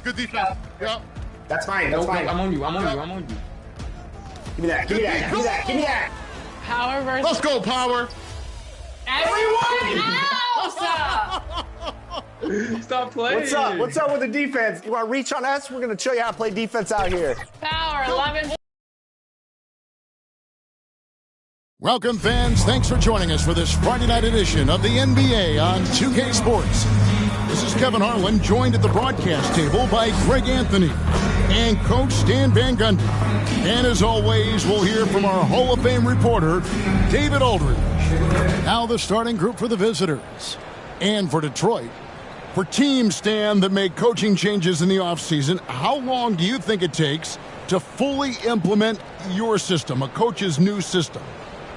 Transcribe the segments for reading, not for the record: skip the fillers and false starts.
good defense. Yep. That's fine. That's fine. I'm on you. Yep. Give me that. Give me that. Give me that. Give me that. Power versus Let's go, Power. everyone else. Stop playing. What's up? What's up with the defense? You want to reach on us? We're going to show you how to play defense out here. Power 11. Welcome, fans. Thanks for joining us for this Friday night edition of the NBA on 2K Sports. This is Kevin Harlan, joined at the broadcast table by Greg Anthony and Coach Stan Van Gundy. And as always, we'll hear from our Hall of Fame reporter, David Aldridge. Now the starting group for the visitors. And for Detroit. For teams, Stan, that make coaching changes in the offseason, how long do you think it takes to fully implement your system, a coach's new system?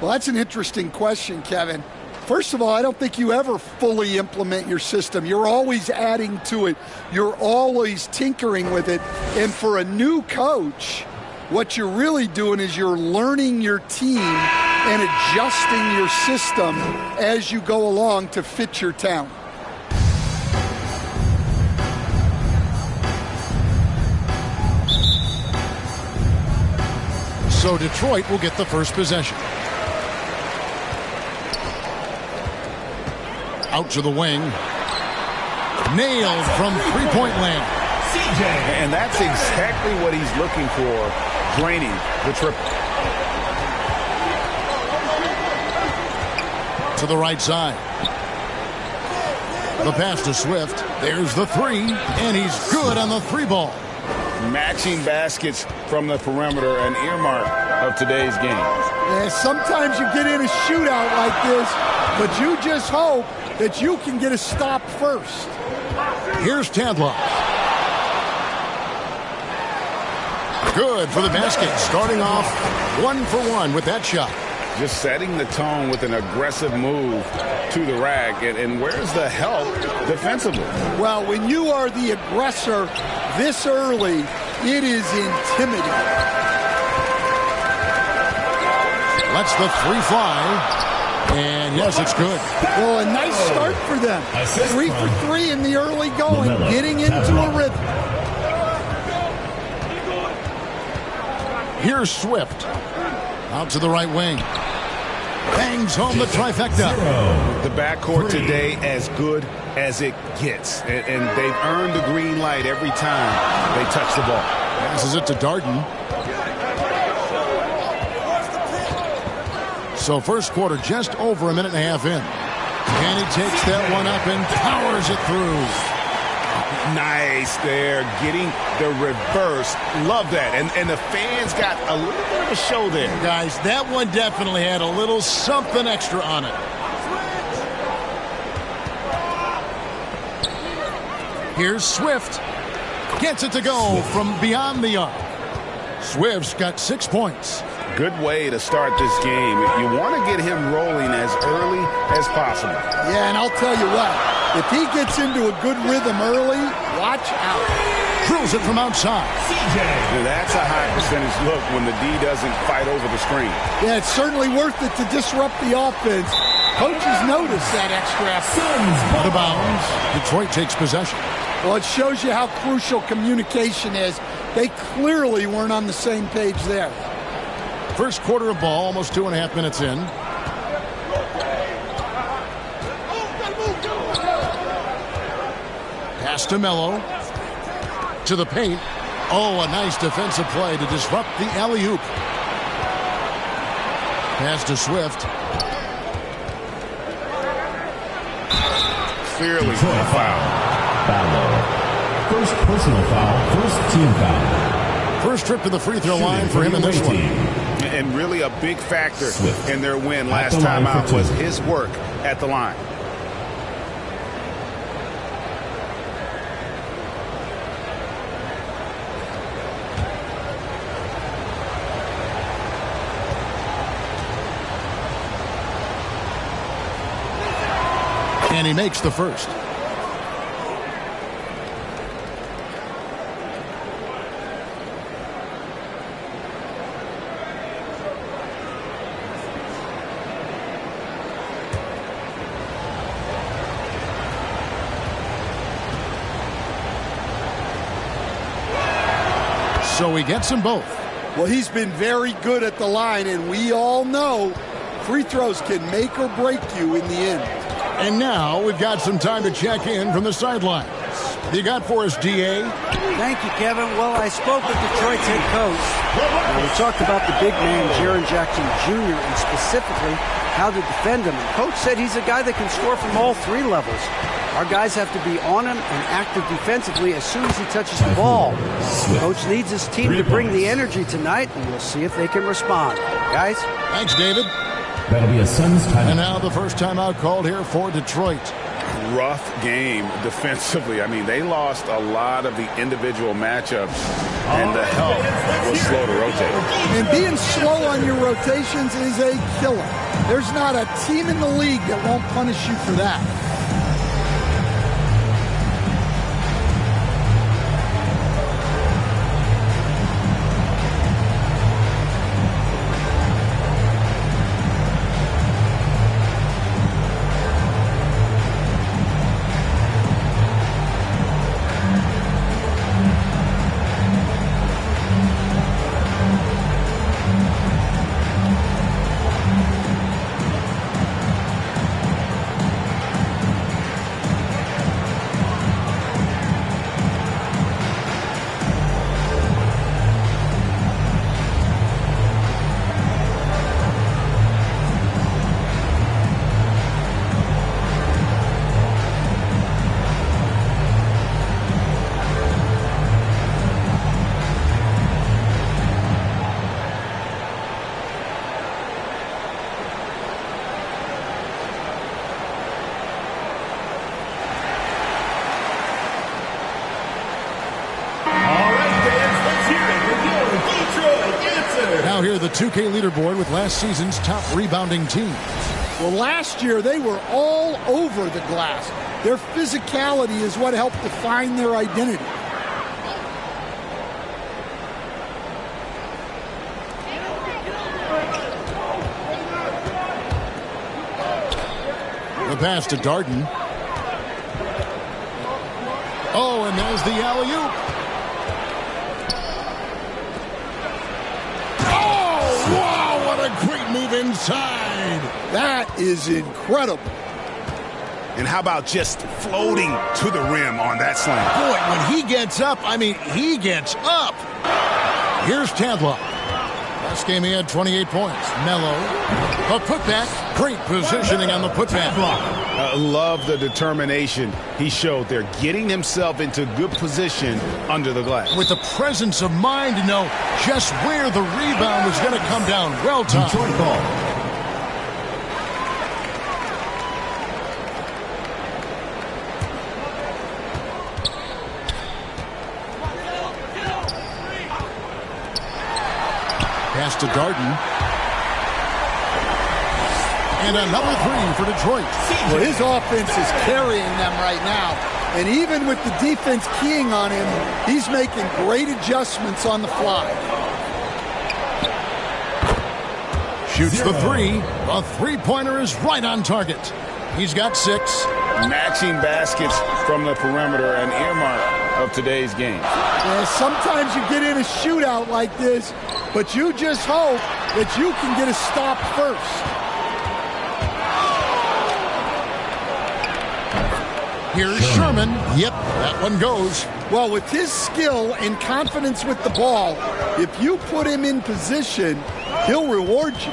Well, that's an interesting question, Kevin. First of all, I don't think you ever fully implement your system. You're always adding to it. You're always tinkering with it. And for a new coach, what you're really doing is you're learning your team and adjusting your system as you go along to fit your talent. So Detroit will get the first possession. Out to the wing. Nailed from three-point land. And that's exactly what he's looking for, draining the triple. To the right side. The pass to Swift. There's the three, and he's good on the three ball. Matching baskets from the perimeter, an earmark of today's game. Yeah, sometimes you get in a shootout like this, but you just hope that you can get a stop first. Here's Tandlock. Good for the basket. Starting off 1 for 1 with that shot. Just setting the tone with an aggressive move to the rack. And where's the help defensively? Well, when you are the aggressor this early, it is intimidating. Lets the three fly. And yes, it's good. Well, a nice start for them. 3 for 3 in the early going, getting into a rhythm. Here's Swift. Out to the right wing. Bangs home the trifecta. The backcourt today as good as it gets. And they've earned the green light every time they touch the ball. Passes it to Darden. So first quarter just over a minute and a half in. And he takes that one up and powers it through. Nice there, getting the reverse. Love that. And the fans got a little bit of a show there. Guys, that one definitely had a little something extra on it. Here's Swift. Gets it to go from beyond the arc. Swift's got 6 points. Good way to start this game. You want to get him rolling as early as possible. Yeah, and I'll tell you what, if he gets into a good rhythm early, watch out. Drills it from outside. Now that's a high percentage look when the D doesn't fight over the screen. Yeah, it's certainly worth it to disrupt the offense. Coaches notice that extra effort. Out of bounds. Detroit takes possession. Well, it shows you how crucial communication is. They clearly weren't on the same page there. First quarter of ball, almost 2.5 minutes in. Pass to Melo. To the paint. Oh, a nice defensive play to disrupt the alley-oop. Pass to Swift. Clearly a foul. First personal foul, first team foul. First trip to the free throw line for him in this one. And really a big factor in their win last time out was his work at the line. And he makes the first. so he gets them both. Well, he's been very good at the line, and we all know free throws can make or break you in the end. And now we've got some time to check in from the sidelines. You got for us, D.A.? Thank you, Kevin. Well, I spoke with Detroit's head coach. We talked about the big man, Jaren Jackson Jr., and specifically how to defend him. And Coach said he's a guy that can score from all three levels. Our guys have to be on him and active defensively as soon as he touches the ball. Coach needs his team to bring the energy tonight, and we'll see if they can respond. Guys? Thanks, David. That'll be a Suns timeout. And now the first timeout called here for Detroit. Rough game defensively. I mean, they lost a lot of the individual matchups, and the help was slow to rotate. And being slow on your rotations is a killer. There's not a team in the league that won't punish you for that. Now here the 2K leaderboard with last season's top rebounding teams. Well, last year they were all over the glass. Their physicality is what helped define their identity. The pass to Darden. Oh, and there's the alley-oop. Oh, wow, what a great move inside. That is incredible. And how about just floating to the rim on that slam? Boy, when he gets up, I mean, he gets up. Here's Tadlock. Last game he had 28 points. Melo. A putback. Great positioning on the putback. Love the determination he showed there, getting himself into good position under the glass. With the presence of mind to know just where the rebound was going to come down. Well timed. Detroit ball. Pass to Darden. And another three for Detroit. Well, his offense is carrying them right now. And even with the defense keying on him, he's making great adjustments on the fly. Shoots the three. A three-pointer is right on target. He's got 6. Matching baskets from the perimeter, an earmark of today's game. Yeah, sometimes you get in a shootout like this, but you just hope that you can get a stop first. Here's Sherman. Yep, that one goes. Well, with his skill and confidence with the ball, if you put him in position, he'll reward you.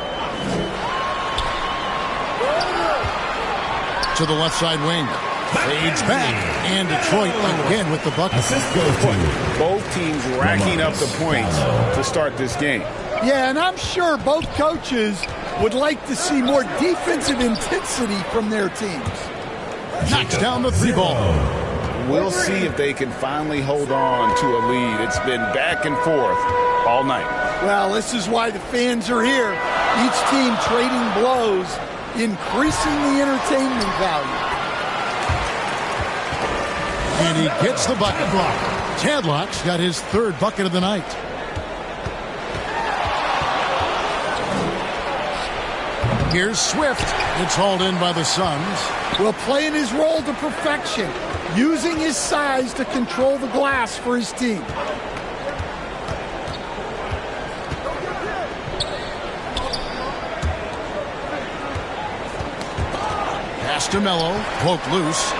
To the left side wing. Fades back. And Detroit again with the bucket. Assist goes to Both teams racking up the points to start this game. Yeah, and I'm sure both coaches would like to see more defensive intensity from their teams. Knocks down the 3 ball. We'll see if they can finally hold on to a lead. It's been back and forth all night. Well, this is why the fans are here. Each team trading blows, increasing the entertainment value. And he gets the bucket block. Tadlock's got his 3rd bucket of the night. Here's Swift. It's hauled in by the Suns. Well, playing his role to perfection, using his size to control the glass for his team. Pass to Melo. Poked loose.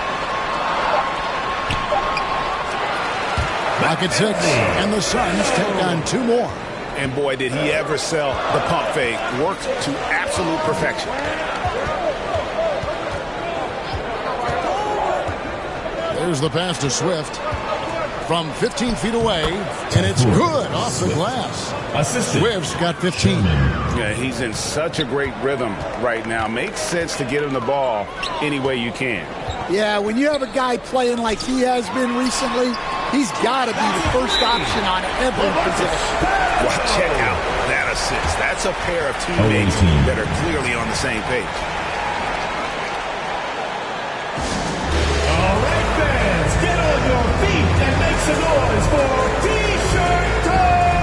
Back at 6. And the Suns take on 2 more. And boy, did he ever sell the pump fake. Worked to absolute perfection. There's the pass to Swift. From 15 feet away, and it's good off the glass. Swift's got 15. Yeah, he's in such a great rhythm right now. Makes sense to get him the ball any way you can. Yeah, when you have a guy playing like he has been recently, he's got to be the first option on every possession. Well, check out that assist. That's a pair of teammates that are clearly on the same page. Get on your feet and make some noise for T-shirt time!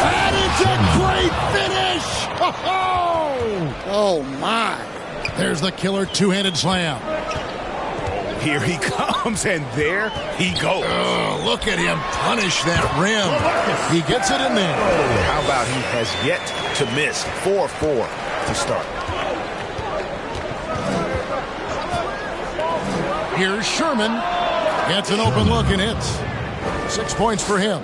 And it's a great finish! Oh, my. There's the killer two-handed slam. Here he comes, and there he goes. Oh, look at him punish that rim. He gets it in there. How about he has yet to miss 4-4 to start. Here's Sherman. Gets an open look and hits. 6 points for him.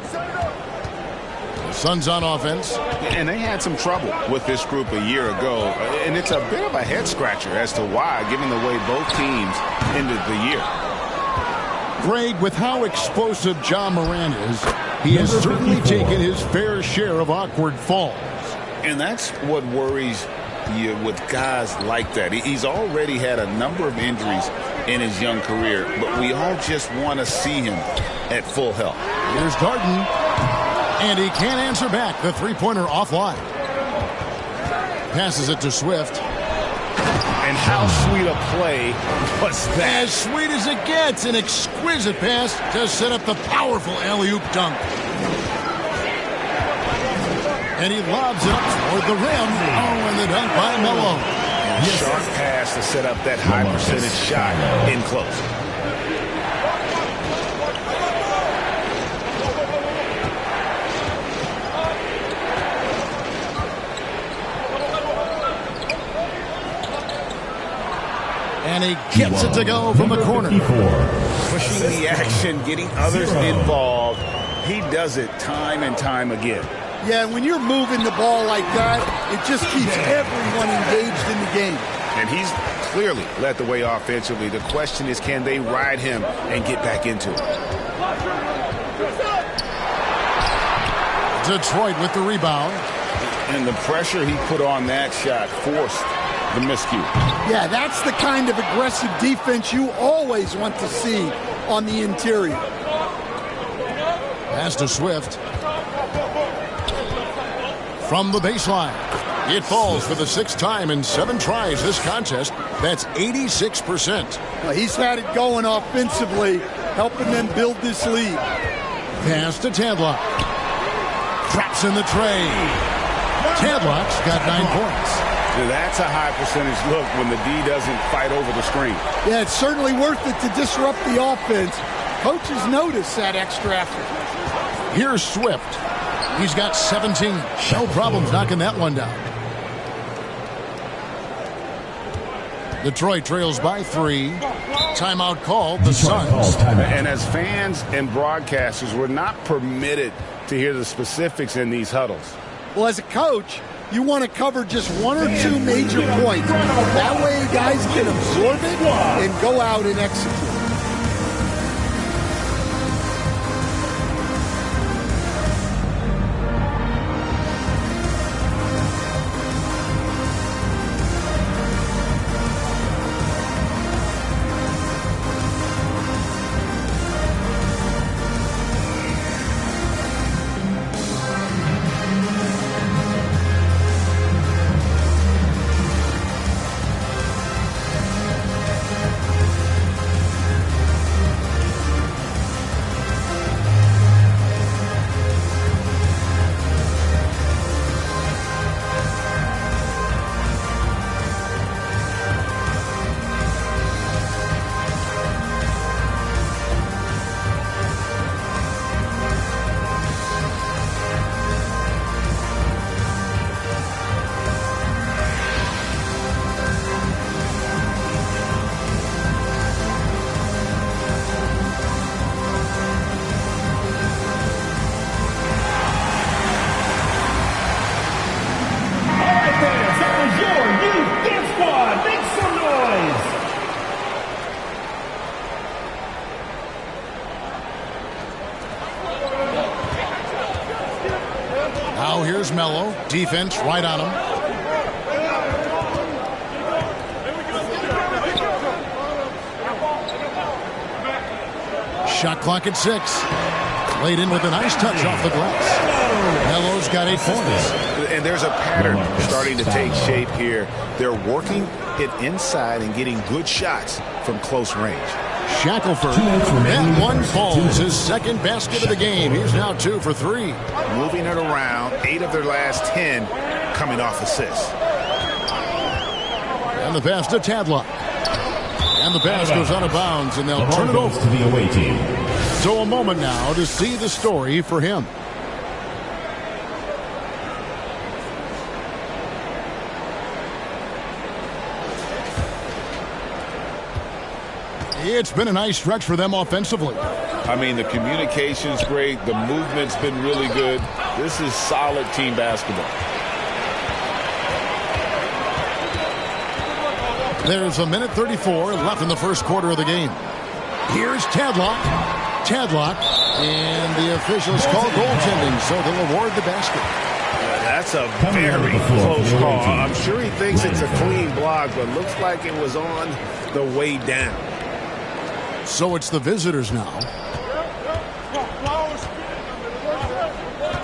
The Suns on offense. And they had some trouble with this group a year ago. And it's a bit of a head-scratcher as to why, given the way both teams ended the year. Greg, with how explosive John Moran is, he has certainly taken his fair share of awkward falls. And that's what worries you with guys like that. He's already had a number of injuries in his young career, but we all just want to see him at full health. Here's Garden. And he can't answer back. The three-pointer offline. Passes it to Swift. And how sweet a play was that? As sweet as it gets. An exquisite pass to set up the powerful alley-oop dunk. And he lobs it up toward the rim. Oh, and the dunk by Melo. Sharp pass to set up that high percentage shot in close. And he gets it to go from the corner. Pushing the action, getting others involved. He does it time and time again. Yeah, when you're moving the ball like that, it just keeps everyone engaged in the game. And he's clearly led the way offensively. The question is, can they ride him and get back into it? Detroit with the rebound. And the pressure he put on that shot forced the miscue. Yeah, that's the kind of aggressive defense you always want to see on the interior. Pass to Swift. From the baseline. It falls for the 6th time in 7 tries this contest. That's 86%. Well, he's had it going offensively, helping them build this lead. Pass to Tadlock. Drops in the tray. Tadlock's got 9 points. That's a high percentage look when the D doesn't fight over the screen. Yeah, it's certainly worth it to disrupt the offense. Coaches notice that extra effort. Here's Swift. He's got 17. No problems knocking that one down. Detroit trails by 3. Timeout called. The Suns. And as fans and broadcasters, we're not permitted to hear the specifics in these huddles. Well, as a coach, you want to cover just 1 or 2 major points. That way guys can absorb it and go out and execute. Now here's Melo. Defense right on him. Shot clock at 6. Laid in with a nice touch off the glass. Melo's got 8 points. And there's a pattern starting to take shape here. They're working it inside and getting good shots from close range. Shackelford. That one falls. His second basket of the game. He's now 2 for 3. Moving it around. 8 of their last 10 coming off assists. And the pass to Tadlock. And the pass goes out of bounds, and they'll turn it over to the away team. So a moment now to see the story for him. It's been a nice stretch for them offensively. I mean, the communication's great. The movement's been really good. This is solid team basketball. There's a minute 34 left in the first quarter of the game. Here's Tadlock. Tadlock. And the officials call goaltending, so they'll award the basket. That's a very close call. I'm sure he thinks it's a clean block, but looks like it was on the way down. So it's the visitors now.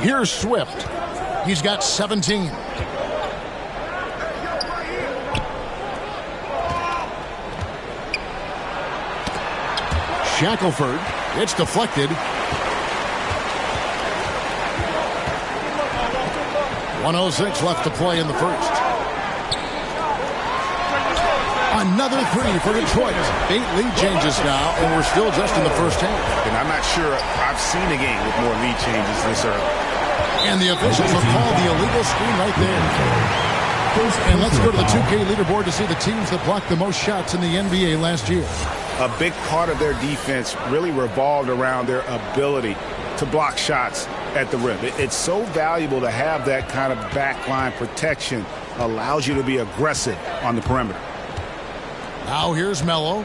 Here's Swift. He's got 17. Shackelford. It's deflected. 1:06 left to play in the first. Another 3 for Detroit. 8 lead changes now, and we're still just in the first half. And I'm not sure I've seen a game with more lead changes this early. And the officials have called the illegal screen right there. And let's go to the 2K leaderboard to see the teams that blocked the most shots in the NBA last year. A big part of their defense really revolved around their ability to block shots at the rim. It's so valuable to have that kind of backline protection. Allows you to be aggressive on the perimeter. Now here's Melo.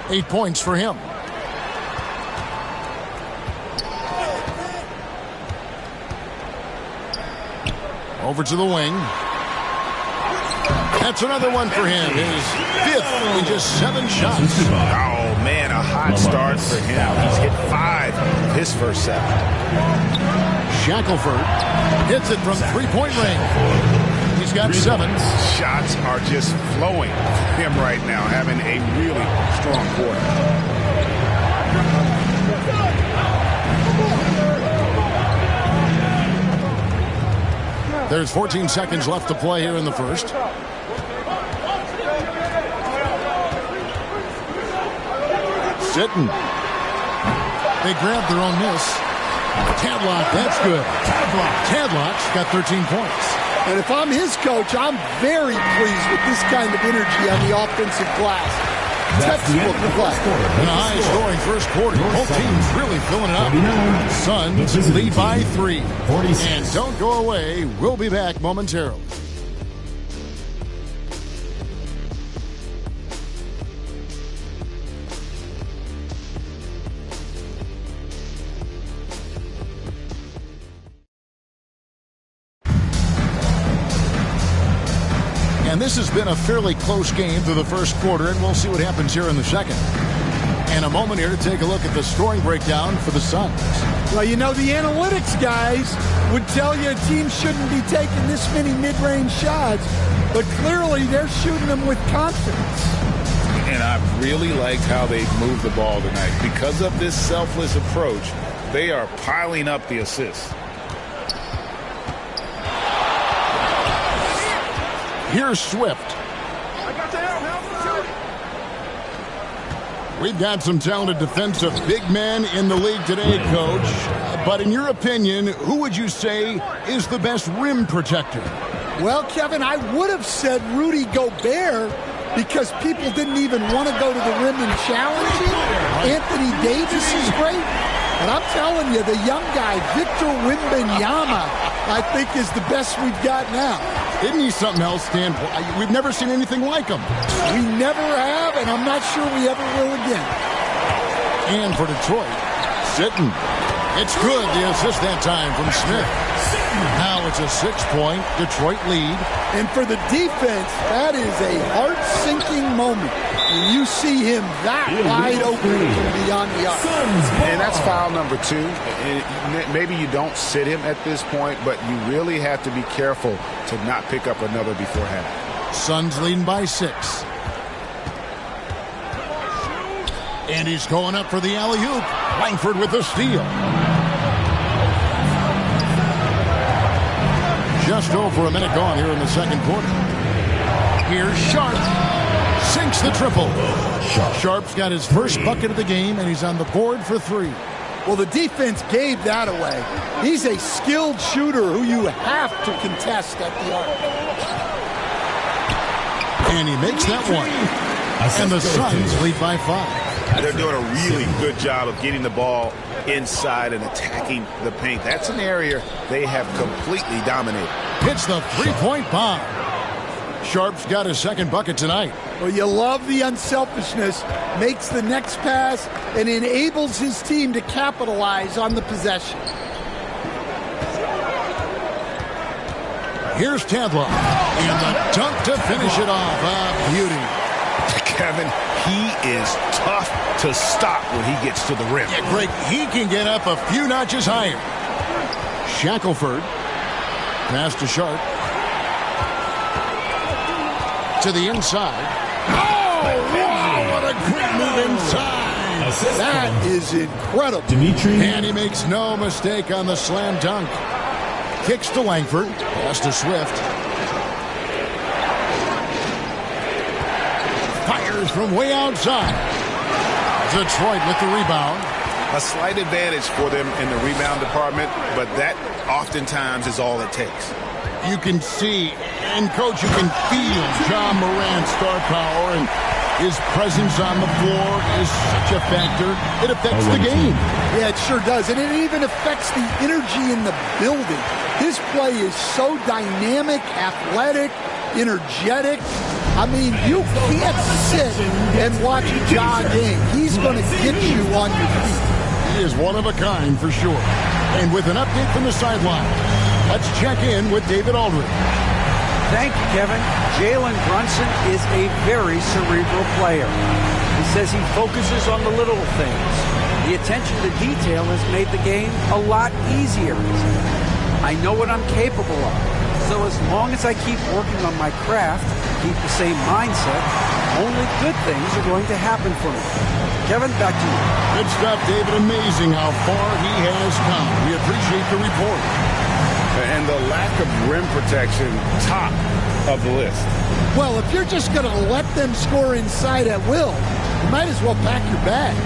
8 points for him. Over to the wing. That's another one for him. His 5th in just 7 shots. Oh, man, a hot start for him. He's hit 5 of his first 7. Shackelford hits it from three-point range. He's got 7. Shots are just flowing for him right now, having a really strong quarter. There's 14 seconds left to play here in the first. Sitting. They grabbed their own miss. Tadlock, that's good. Tadlock's got 13 points. And if I'm his coach, I'm very pleased with this kind of energy on the offensive glass. Textbook play. In a high-scoring first quarter, both teams really filling it up. Suns lead by 3. And don't go away. We'll be back momentarily. And this has been a fairly close game through the first quarter, and we'll see what happens here in the second. And a moment here to take a look at the scoring breakdown for the Suns. Well, you know, the analytics guys would tell you a team shouldn't be taking this many mid-range shots, but clearly they're shooting them with confidence. And I really liked how they've moved the ball tonight. Because of this selfless approach, they are piling up the assists. Here's Swift. We've got some talented defensive big men in the league today, Coach. But in your opinion, who would you say is the best rim protector? Well, Kevin, I would have said Rudy Gobert because people didn't even want to go to the rim and challenge him. Anthony Davis is great. But I'm telling you, the young guy, Victor Wembanyama, I think is the best we've got now. Isn't he something else, Stan? We've never seen anything like him. We never have, and I'm not sure we ever will again. And for Detroit, sitting. It's good, the assist that time from Smith. Now it's a 6-point Detroit lead. And for the defense, that is a heart-sinking moment when you see him that wide open from beyond the arc. And that's foul number 2. And maybe you don't sit him at this point, but you really have to be careful to not pick up another before half. Suns leading by 6. And he's going up for the alley-oop. Langford with the steal. Just over a minute gone here in the second quarter. Here's Sharp. Sinks the triple. Sharp's got his first bucket of the game, and he's on the board for 3. Well, the defense gave that away. He's a skilled shooter who you have to contest at the arc. And he makes that one. And the Suns lead by 5. They're doing a really good job of getting the ball inside and attacking the paint. That's an area they have completely dominated. Hits the three-point bomb. Sharp's got his second bucket tonight. Well, you love the unselfishness, makes the next pass, and enables his team to capitalize on the possession. Here's Tadlock. And the dunk to finish it off. A beauty. Kevin, he is tough to stop when he gets to the rim. Yeah, Greg, he can get up a few notches higher. Shackelford. Pass to Sharp. To the inside. Oh, wow, what a quick move inside. That is incredible. Dimitri. And he makes no mistake on the slam dunk. Kicks to Langford. Pass to Swift. Fires from way outside. Detroit with the rebound. A slight advantage for them in the rebound department, but that oftentimes is all it takes. You can see, and Coach, you can feel John Morant's star power, and his presence on the floor is such a factor. It affects the game. Yeah, it sure does. And it even affects the energy in the building. His play is so dynamic, athletic, energetic. I mean, you can't sit and watch Ja game. He's going to get you on your feet. He is one of a kind for sure. And with an update from the sideline, let's check in with David Aldridge. Thank you, Kevin. Jalen Brunson is a very cerebral player. He says he focuses on the little things. The attention to detail has made the game a lot easier. I know what I'm capable of. So as long as I keep working on my craft, keep the same mindset, only good things are going to happen for me. Kevin, back to you. Good stuff, David. Amazing how far he has come. We appreciate the report. And the lack of rim protection, top of the list. Well, if you're just going to let them score inside at will, you might as well pack your bags.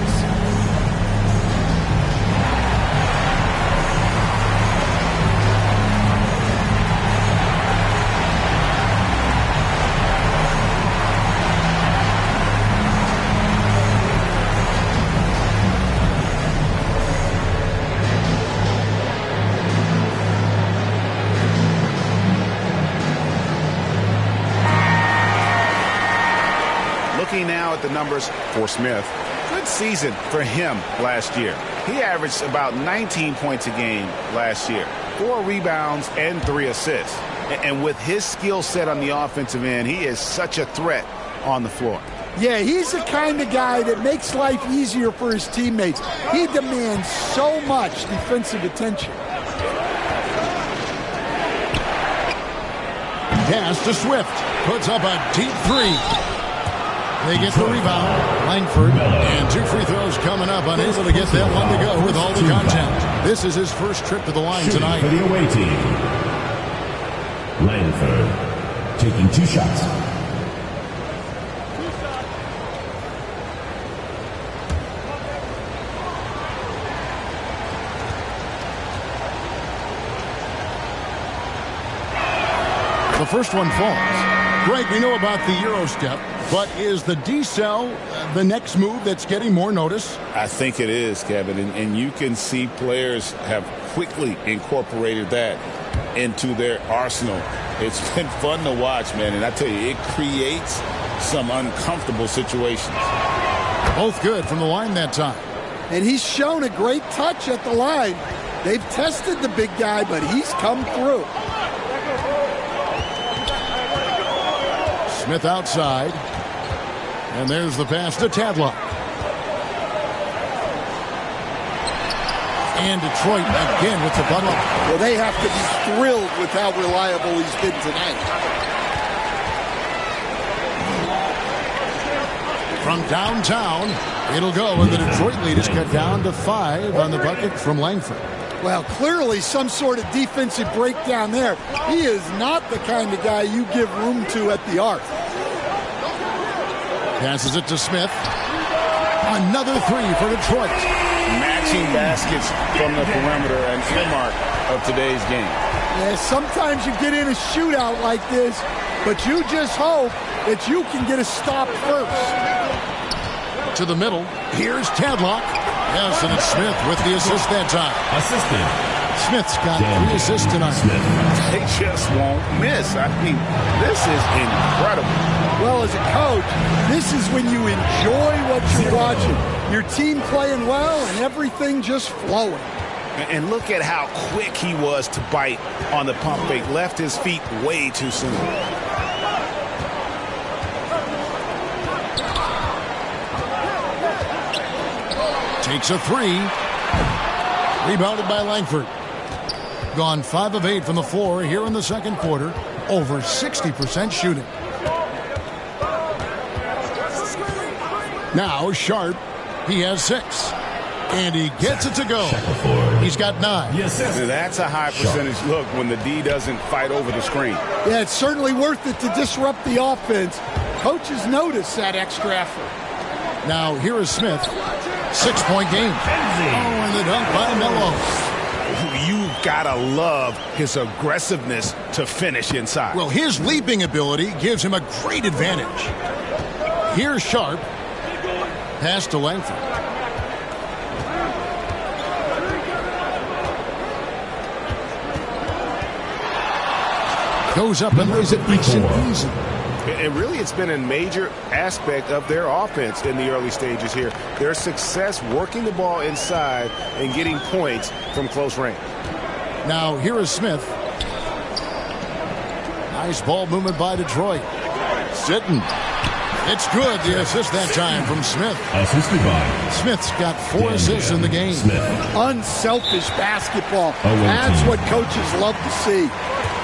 Looking now at the numbers for Smith, good season for him last year. He averaged about 19 points a game last year, 4 rebounds and 3 assists. And with his skill set on the offensive end, he is such a threat on the floor. Yeah, he's the kind of guy that makes life easier for his teammates. He demands so much defensive attention. Pass to Swift. Puts up a deep 3. They get the rebound. Langford. And 2 free throws coming up. Unable to get that one to go with all the contact. This is his first trip to the line tonight. For the away team, Langford taking 2 shots. The first one falls. Greg, we know about the Euro step, but is the decel the next move that's getting more notice? I think it is, Kevin, and you can see players have quickly incorporated that into their arsenal. It's been fun to watch, man, and I tell you, it creates some uncomfortable situations. Both good from the line that time. and he's shown a great touch at the line. They've tested the big guy, but he's come through. Smith outside. And there's the pass to Tadlock. And Detroit again with the bubble. Well, they have to be thrilled with how reliable he's been tonight. From downtown, it'll go, and the Detroit lead is cut down to 5 on the bucket from Langford. Well, clearly some sort of defensive breakdown there. He is not the kind of guy you give room to at the arc. Passes it to Smith. Another 3 for Detroit. Matching baskets from the perimeter, an earmark of today's game. Yeah, sometimes you get in a shootout like this, but you just hope that you can get a stop first. To the middle. Here's Tadlock. Yes, and it's Smith with the assist that time. Assistant. Smith's got 3 assists tonight. They just won't miss. I mean, this is incredible. Well, as a coach, this is when you enjoy what you're watching. Your team playing well and everything just flowing. And look at how quick he was to bite on the pump fake. Left his feet way too soon. Takes a 3. Rebounded by Langford. Gone 5 of 8 from the floor here in the second quarter. Over 60% shooting. Now Sharp. He has 6. And he gets it to go. He's got 9. That's a high percentage look when the D doesn't fight over the screen. Yeah, it's certainly worth it to disrupt the offense. Coaches notice that extra effort. Now here is Smith. 6-point game. Oh, and the dunk by Melo. You've got to love his aggressiveness to finish inside. Well, his leaping ability gives him a great advantage. Here's Sharp. Pass to Langford. Goes up and lays it nice and easy. And really, it's been a major aspect of their offense in the early stages here. Their success working the ball inside and getting points from close range. Now, here is Smith. Nice ball movement by Detroit. Sitting. It's good. The assist that time from Smith. Assisted by Smith's got 4 assists in the game. Smith. Unselfish basketball. That's what coaches love to see.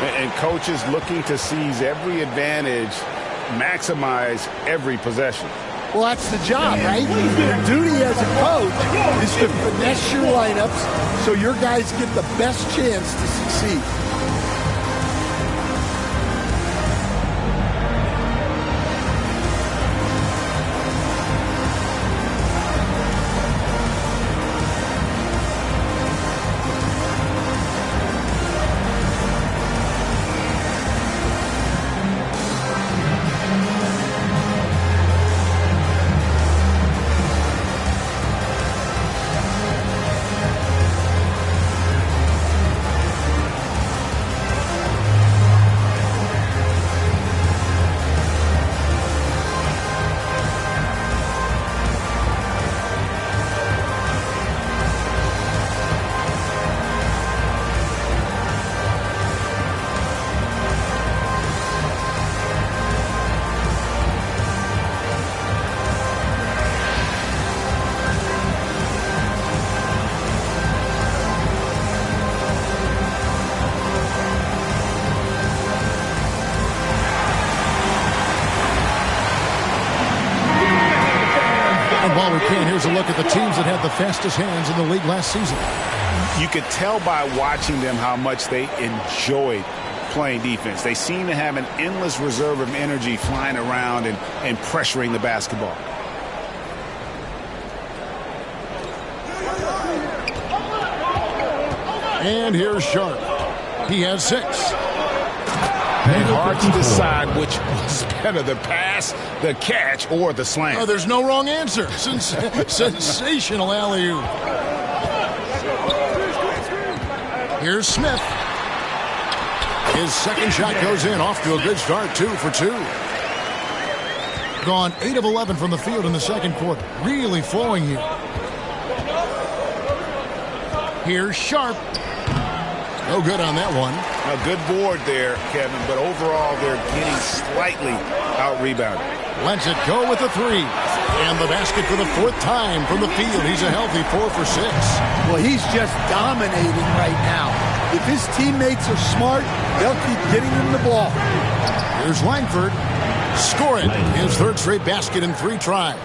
And coaches looking to seize every advantage, maximize every possession. Well, that's the job, right? Your duty as a coach is to finesse your lineups so your guys get the best chance to succeed. While we can, here's a look at the teams that had the fastest hands in the league last season. You could tell by watching them how much they enjoyed playing defense. They seem to have an endless reserve of energy flying around and pressuring the basketball. And here's Sharp. He has 6. And hard to decide which was better, the pass, the catch, or the slam. Oh, there's no wrong answer. Sensational alley-oop. Here's Smith. His second shot goes in, off to a good start, 2 for 2. Gone 8 of 11 from the field in the second quarter. Really flowing here. Here's Sharp. No good on that one. A good board there, Kevin, but overall they're getting slightly out-rebounded. Lets it go with the three. And the basket for the fourth time from the field. He's a healthy 4 for 6. Well, he's just dominating right now. If his teammates are smart, they'll keep getting him the ball. Here's Langford. Score it. His third straight basket in 3 tries.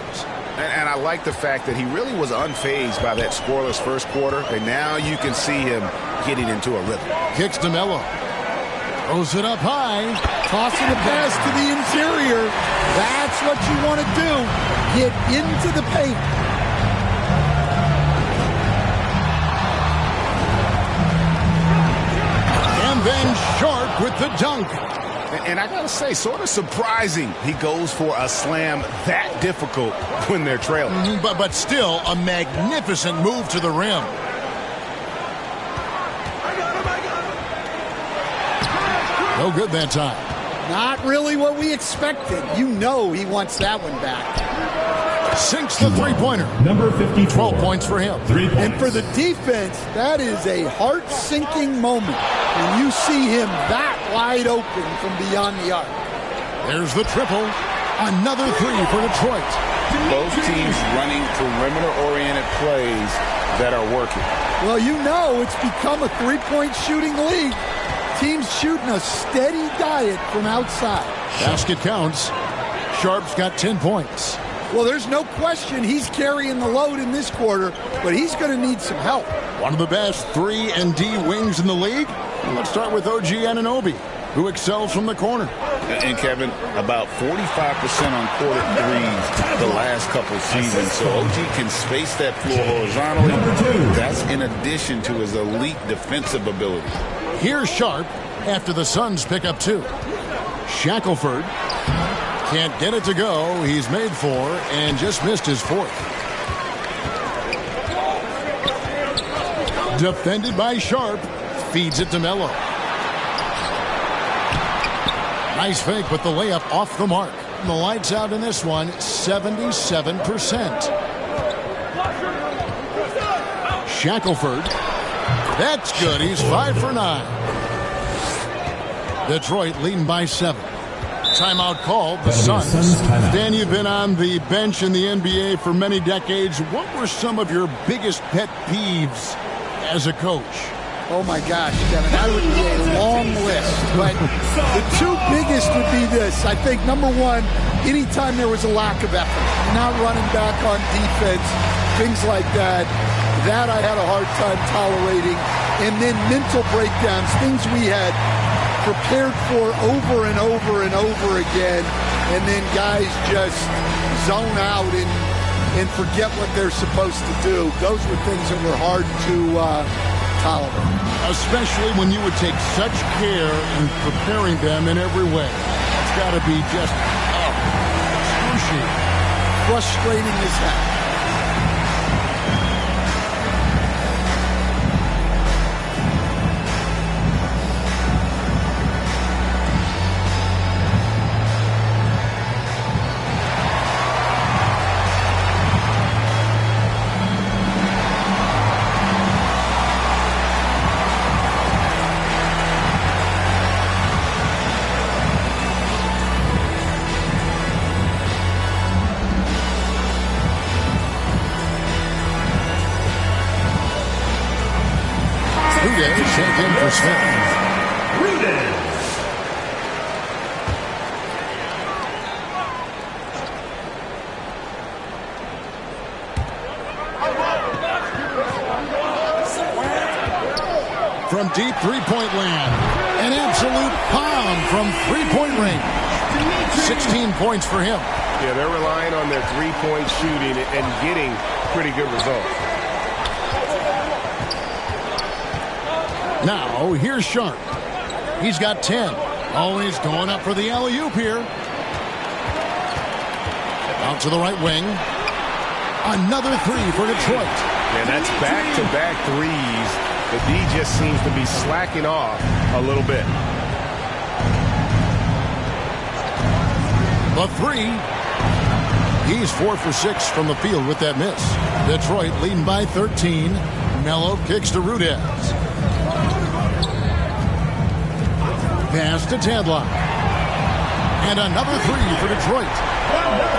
And I like the fact that he really was unfazed by that scoreless first quarter. And now you can see him getting into a rhythm. Kicks to Melo. Throws it up high. Tossing a pass to the interior. That's what you want to do. Get into the paint. And then Sharp with the dunk. And I got to say, sort of surprising he goes for a slam that difficult when they're trailing. But still a magnificent move to the rim. No good that time. Not really what we expected. You know he wants that one back. Sinks the three-pointer. Number 54. 12 points for him. 3 points. And for the defense, that is a heart-sinking moment when you see him that wide open from beyond the arc. There's the triple. Another 3 for Detroit. Both teams running perimeter-oriented plays that are working. Well, you know it's become a three-point shooting league. Teams shooting a steady diet from outside. Basket counts. Sharp's got 10 points. Well, there's no question he's carrying the load in this quarter, but he's going to need some help. One of the best 3 and D wings in the league. Let's start with OG Anunoby, who excels from the corner. And Kevin, about 45% on quarter threes the last couple seasons. So OG can space that floor horizontally. That's in addition to his elite defensive ability. Here's Sharp after the Suns pick up 2. Shackelford can't get it to go. He's made 4 and just missed his 4th. Defended by Sharp. Feeds it to Melo. Nice fake, but the layup off the mark. And the lights out in this one, 77%. Shackelford. That's good. He's 5 for 9. Detroit leading by 7. Timeout called. The Suns. Dan, you've been on the bench in the NBA for many decades. What were some of your biggest pet peeves as a coach? Oh, my gosh, Kevin, that would be a long list. But the 2 biggest would be this. I think, number 1, anytime there was a lack of effort, not running back on defense, things like that, that I had a hard time tolerating. And then mental breakdowns, things we had prepared for over and over and over again, and then guys just zone out and forget what they're supposed to do. Those were things that were hard to tolerate. Especially when you would take such care in preparing them in every way. It's got to be just excruciating. Frustrating as heck. Check in for Smith. From deep three-point land, an absolute bomb from three-point range. 16 points for him. Yeah, they're relying on their three-point shooting and getting pretty good results. Now, here's Sharp. He's got 10. Always going up for the alley-oop here. Out to the right wing. Another 3 for Detroit. And that's back-to-back threes. The D just seems to be slacking off a little bit. The 3. He's 4 for 6 from the field with that miss. Detroit leading by 13. Melo kicks to Rudez. Pass to Tandlock. And another three for Detroit.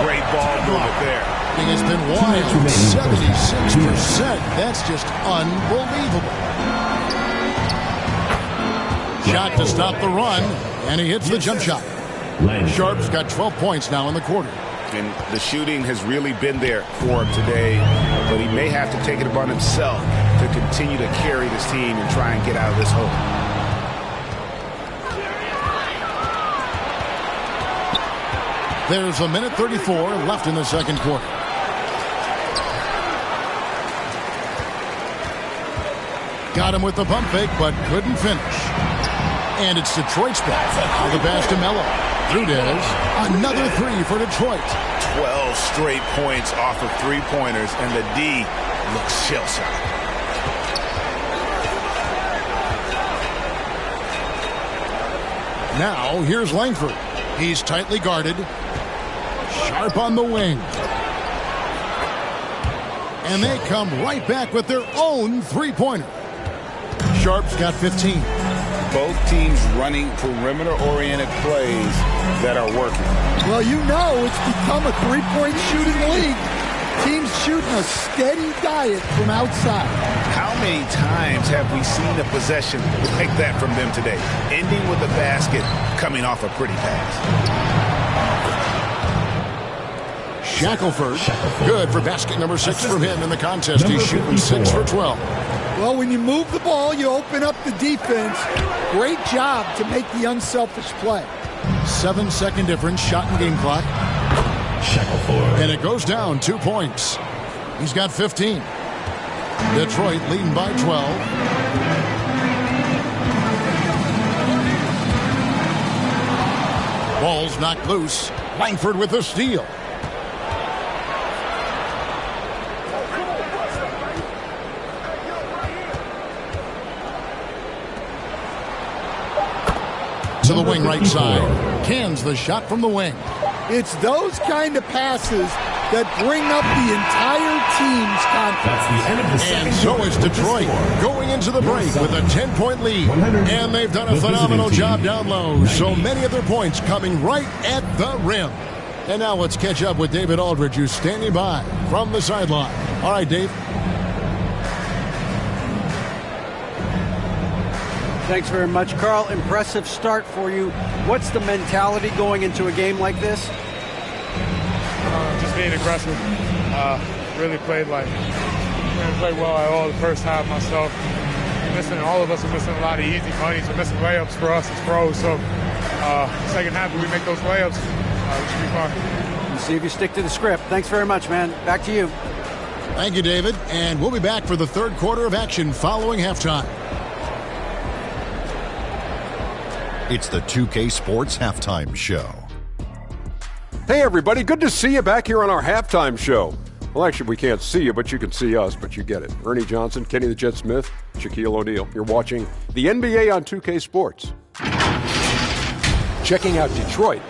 Great ball movement there. He has been wild, 76%. That's just unbelievable. Shot to stop the run, and he hits the jump shot. Sharp's got 12 points now in the quarter. And the shooting has really been there for him today, but he may have to take it upon himself to continue to carry this team and try and get out of this hole. There's a minute 34 left in the second quarter. Got him with the pump fake, but couldn't finish. And it's Detroit's ball. Now the pass to Melo. Rudez, another three for Detroit. 12 straight points off of three-pointers, and the D looks shell-shocked. Now here's Langford. He's tightly guarded. Sharp on the wing. And they come right back with their own three-pointer. Sharp's got 15. Both teams running perimeter-oriented plays that are working. Well, you know it's become a three-point shooting league. Teams shooting a steady diet from outside. How many times have we seen a possession like that from them today? Ending with a basket, coming off a pretty pass. Shackelford, good for basket number 6 from him in the contest. He's shooting 6 for 12. Well, when you move the ball, you open up the defense. Great job to make the unselfish play. 7-second difference, shot and game clock. And it goes down 2 points. He's got 15. Detroit leading by 12. Ball's knocked loose. Langford with the steal. To the wing right side. Cans the shot from the wing. It's those kind of passes that bring up the entire team's confidence. And so is Detroit going into the break with a 10-point lead. And they've done a phenomenal job down low. So many of their points coming right at the rim. And now let's catch up with David Aldridge, who's standing by from the sideline. All right, Dave. Thanks very much, Carl. Impressive start for you. What's the mentality going into a game like this? Just being aggressive. Really played well at all the first half myself. All of us are missing a lot of easy bunnies. We're missing layups for us as pros. So second half, if we make those layups, we should be fine. We'll see if you stick to the script. Thanks very much, man. Back to you. Thank you, David. And we'll be back for the third quarter of action following halftime. It's the 2K Sports Halftime Show. Hey, everybody. Good to see you back here on our halftime show. Well, actually, we can't see you, but you can see us, but you get it. Ernie Johnson, Kenny the Jet Smith, Shaquille O'Neal. You're watching the NBA on 2K Sports. Checking out Detroit.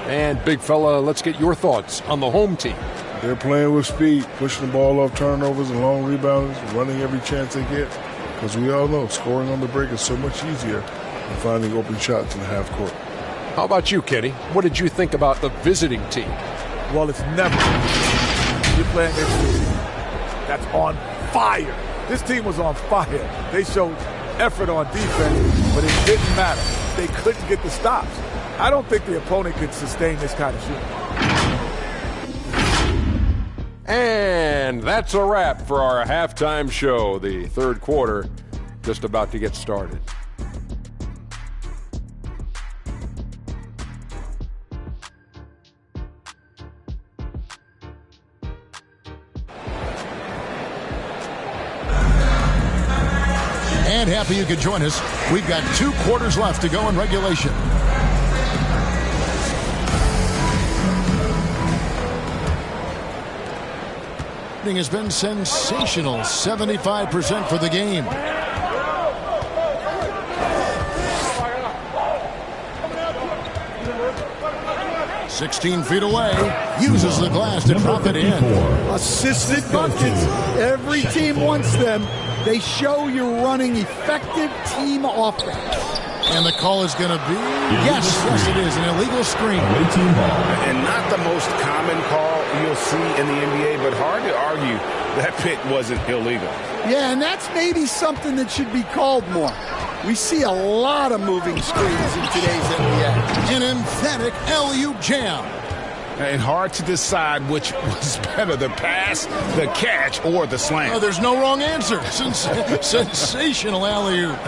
And, big fella, let's get your thoughts on the home team. They're playing with speed, pushing the ball off turnovers and long rebounds, running every chance they get. Because we all know scoring on the break is so much easier than finding open shots in the half court. How about you, Kenny? What did you think about the visiting team? Well, it's never. You're playing against a team that's on fire. This team was on fire. They showed effort on defense, but it didn't matter. They couldn't get the stops. I don't think the opponent could sustain this kind of shooting. And that's a wrap for our halftime show. The third quarter just about to get started. And happy you could join us. We've got 2 quarters left to go in regulation. It has been sensational. 75% for the game. "16 feet away, uses the glass to drop it in. Assisted buckets. Every team wants them. They show you're running effective team offense. And the call is going to be, yes, it is, an illegal screen. And not the most common call you'll see in the NBA, but hard to argue that pick wasn't illegal. Yeah, and that's maybe something that should be called more. We see a lot of moving screens in today's NBA. An emphatic alley-oop jam. And hard to decide which was better, the pass, the catch, or the slam. Oh, there's no wrong answer. Sensational alley-oop.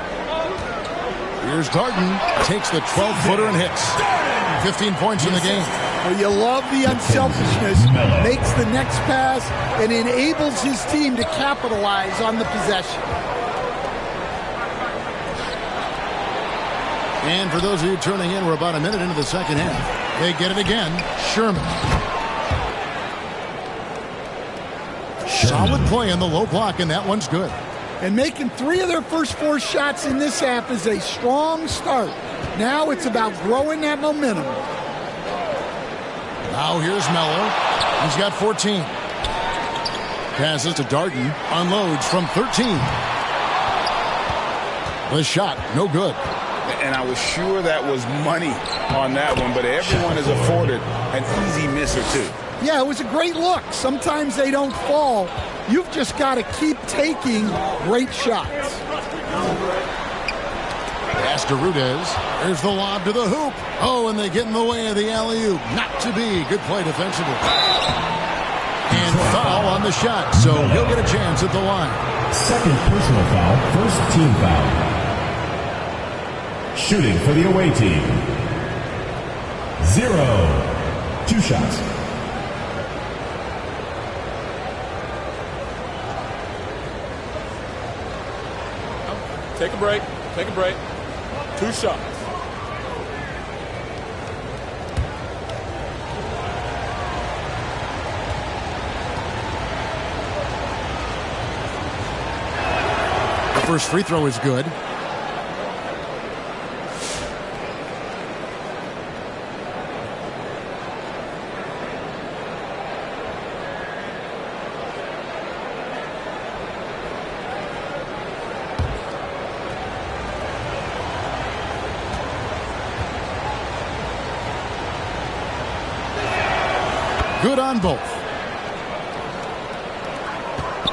Here's Darden, takes the 12-footer and hits. 15 points in the game. Well, you love the unselfishness, makes the next pass, and enables his team to capitalize on the possession. And for those of you turning in, we're about a minute into the second half. They get it again. Sherman. Solid play in the low block, and that one's good. And making 3 of their first 4 shots in this half is a strong start. Now it's about growing that momentum. Now here's Mello. He's got 14. Passes to Darden. Unloads from 13. The shot, no good. And I was sure that was money on that one, but everyone is afforded an easy miss or two. Yeah, it was a great look. Sometimes they don't fall. You've just got to keep taking great shots. Pass to Rudez. There's the lob to the hoop. Oh, and they get in the way of the alley-oop. Not to be. Good play defensively. And foul on the shot, so he'll get a chance at the line. Second personal foul, first team foul. Shooting for the away team. 0. 2 shots. Take a break. Take a break. 2 shots. The first free throw is good. Good on both.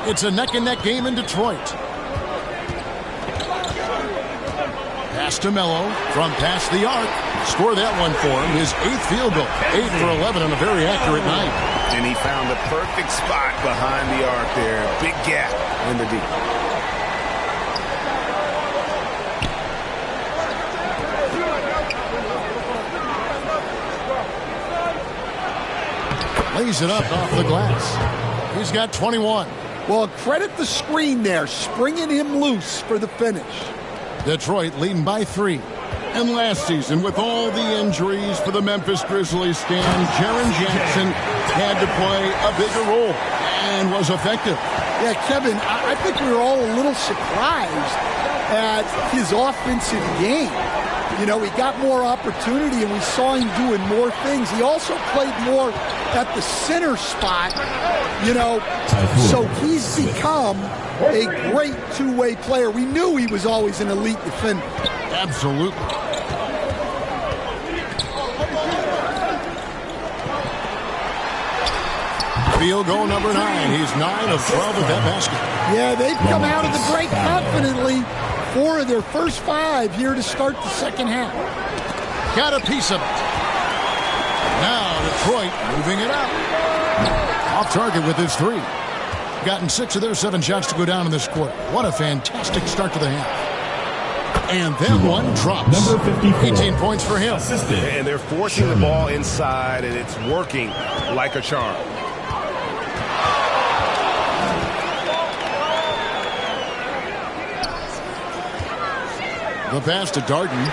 It's a neck-and-neck game in Detroit. Pass to Mello from past the arc. Score that one for him. His 8th field goal. 8 for 11 on a very accurate night. And he found the perfect spot behind the arc there. Big gap in the deep. Lays it up off the glass. He's got 21. Well, credit the screen there, springing him loose for the finish. Detroit leading by 3. And last season, with all the injuries for the Memphis Grizzlies, Stan, Jaren Jackson had to play a bigger role and was effective. Yeah, Kevin, I think we were all a little surprised at his offensive game. You know, he got more opportunity and we saw him doing more things. He also played more at the center spot, you know, so he's become a great two-way player. We knew he was always an elite defender. Absolutely. Field goal number 9. He's 9 of 12 at that basket. Yeah, they've come out of the break confidently. 4 of their first 5 here to start the second half. Got a piece of it. Now Detroit moving it up. Off target with his 3. Gotten 6 of their 7 shots to go down in this quarter. What a fantastic start to the half. And then one drops. Number 54. 18 points for him. And they're forcing the ball inside, and it's working like a charm. The pass to Darden.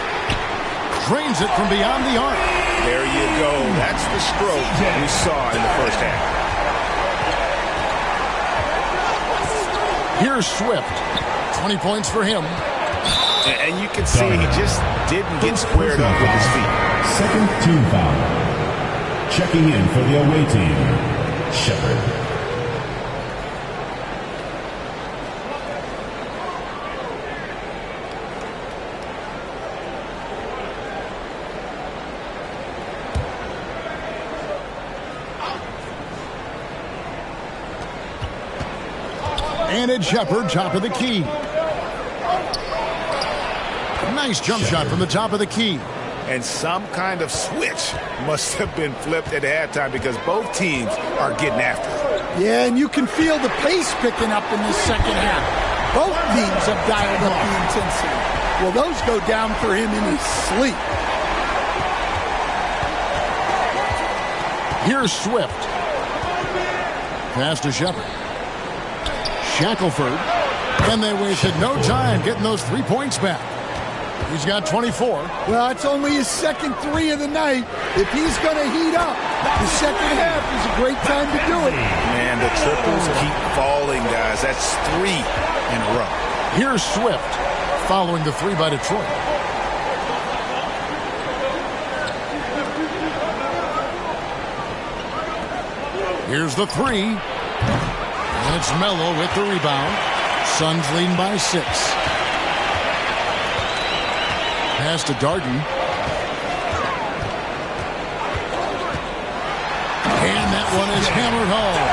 Drains it from beyond the arc. There you go. That's the stroke we saw in the first half. Here's Swift. 20 points for him. And you can see he just didn't get squared up with his feet. Second team foul. Checking in for the away team, Shepard. David Shepard, top of the key. Nice jump shot from the top of the key. And some kind of switch must have been flipped at halftime because both teams are getting after it. Yeah, and you can feel the pace picking up in this second half. Both teams have dialed up the intensity. Well, those go down for him in his sleep. Here's Swift. Pass to Shepard. Shackelford. And they wasted no time getting those 3 points back. He's got 24. Well, it's only his second 3 of the night. If he's going to heat up, the second half is a great time to do it. Man, the triples keep falling, guys. That's 3 in a row. Here's Swift following the 3 by Detroit. Here's the 3. And it's Melo with the rebound. Suns leading by 6. Pass to Darden. And that one is hammered home.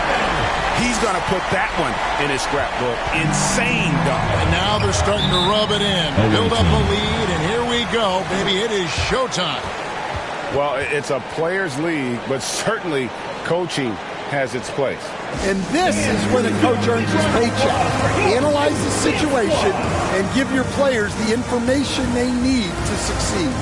He's going to put that one in his scrapbook. Insane dunk. And now they're starting to rub it in. Build up a lead, and here we go, baby. It is showtime. Well, it's a players' league, but certainly coaching has its place. And this is when a coach earns his paycheck. Analyze the situation and give your players the information they need to succeed.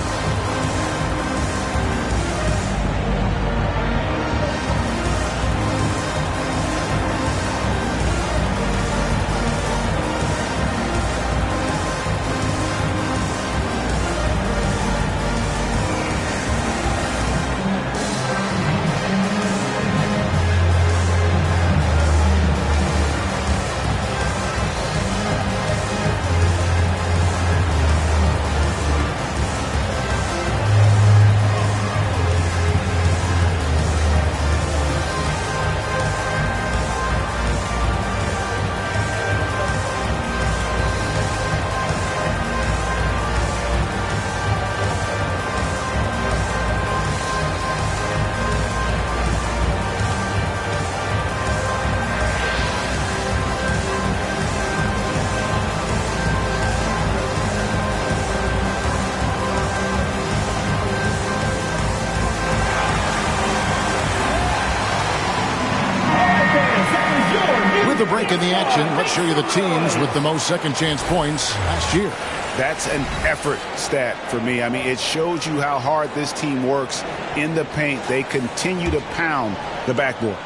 With a break in the action, let's show you the teams with the most second chance points last year. That's an effort stat for me. I mean, it shows you how hard this team works in the paint. They continue to pound the backboard.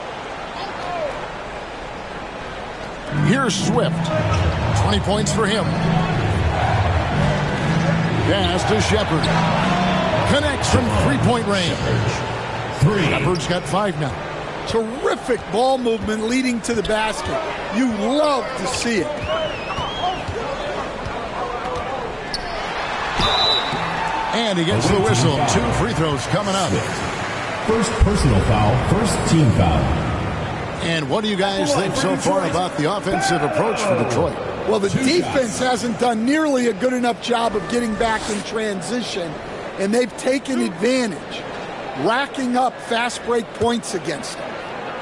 Here's Swift. 20 points for him. Pass to Shepard. Connects from three-point range. Shepard's got 5 now. Terrific ball movement leading to the basket. You love to see it. And he gets the whistle. 2 free throws coming up. First personal foul, first team foul. And what do you guys think so far about the offensive approach for Detroit? Well, the defense hasn't done nearly a good enough job of getting back in transition, and they've taken advantage, racking up fast break points against them.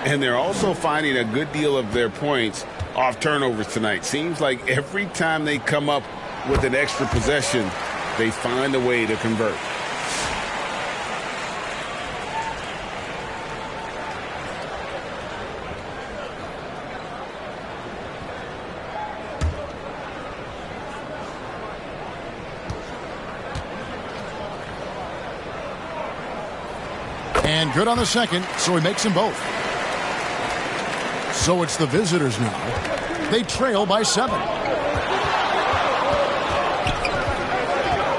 And they're also finding a good deal of their points off turnovers tonight. Seems like every time they come up with an extra possession, they find a way to convert. And good on the second, so he makes them both. So it's the visitors now. They trail by 7.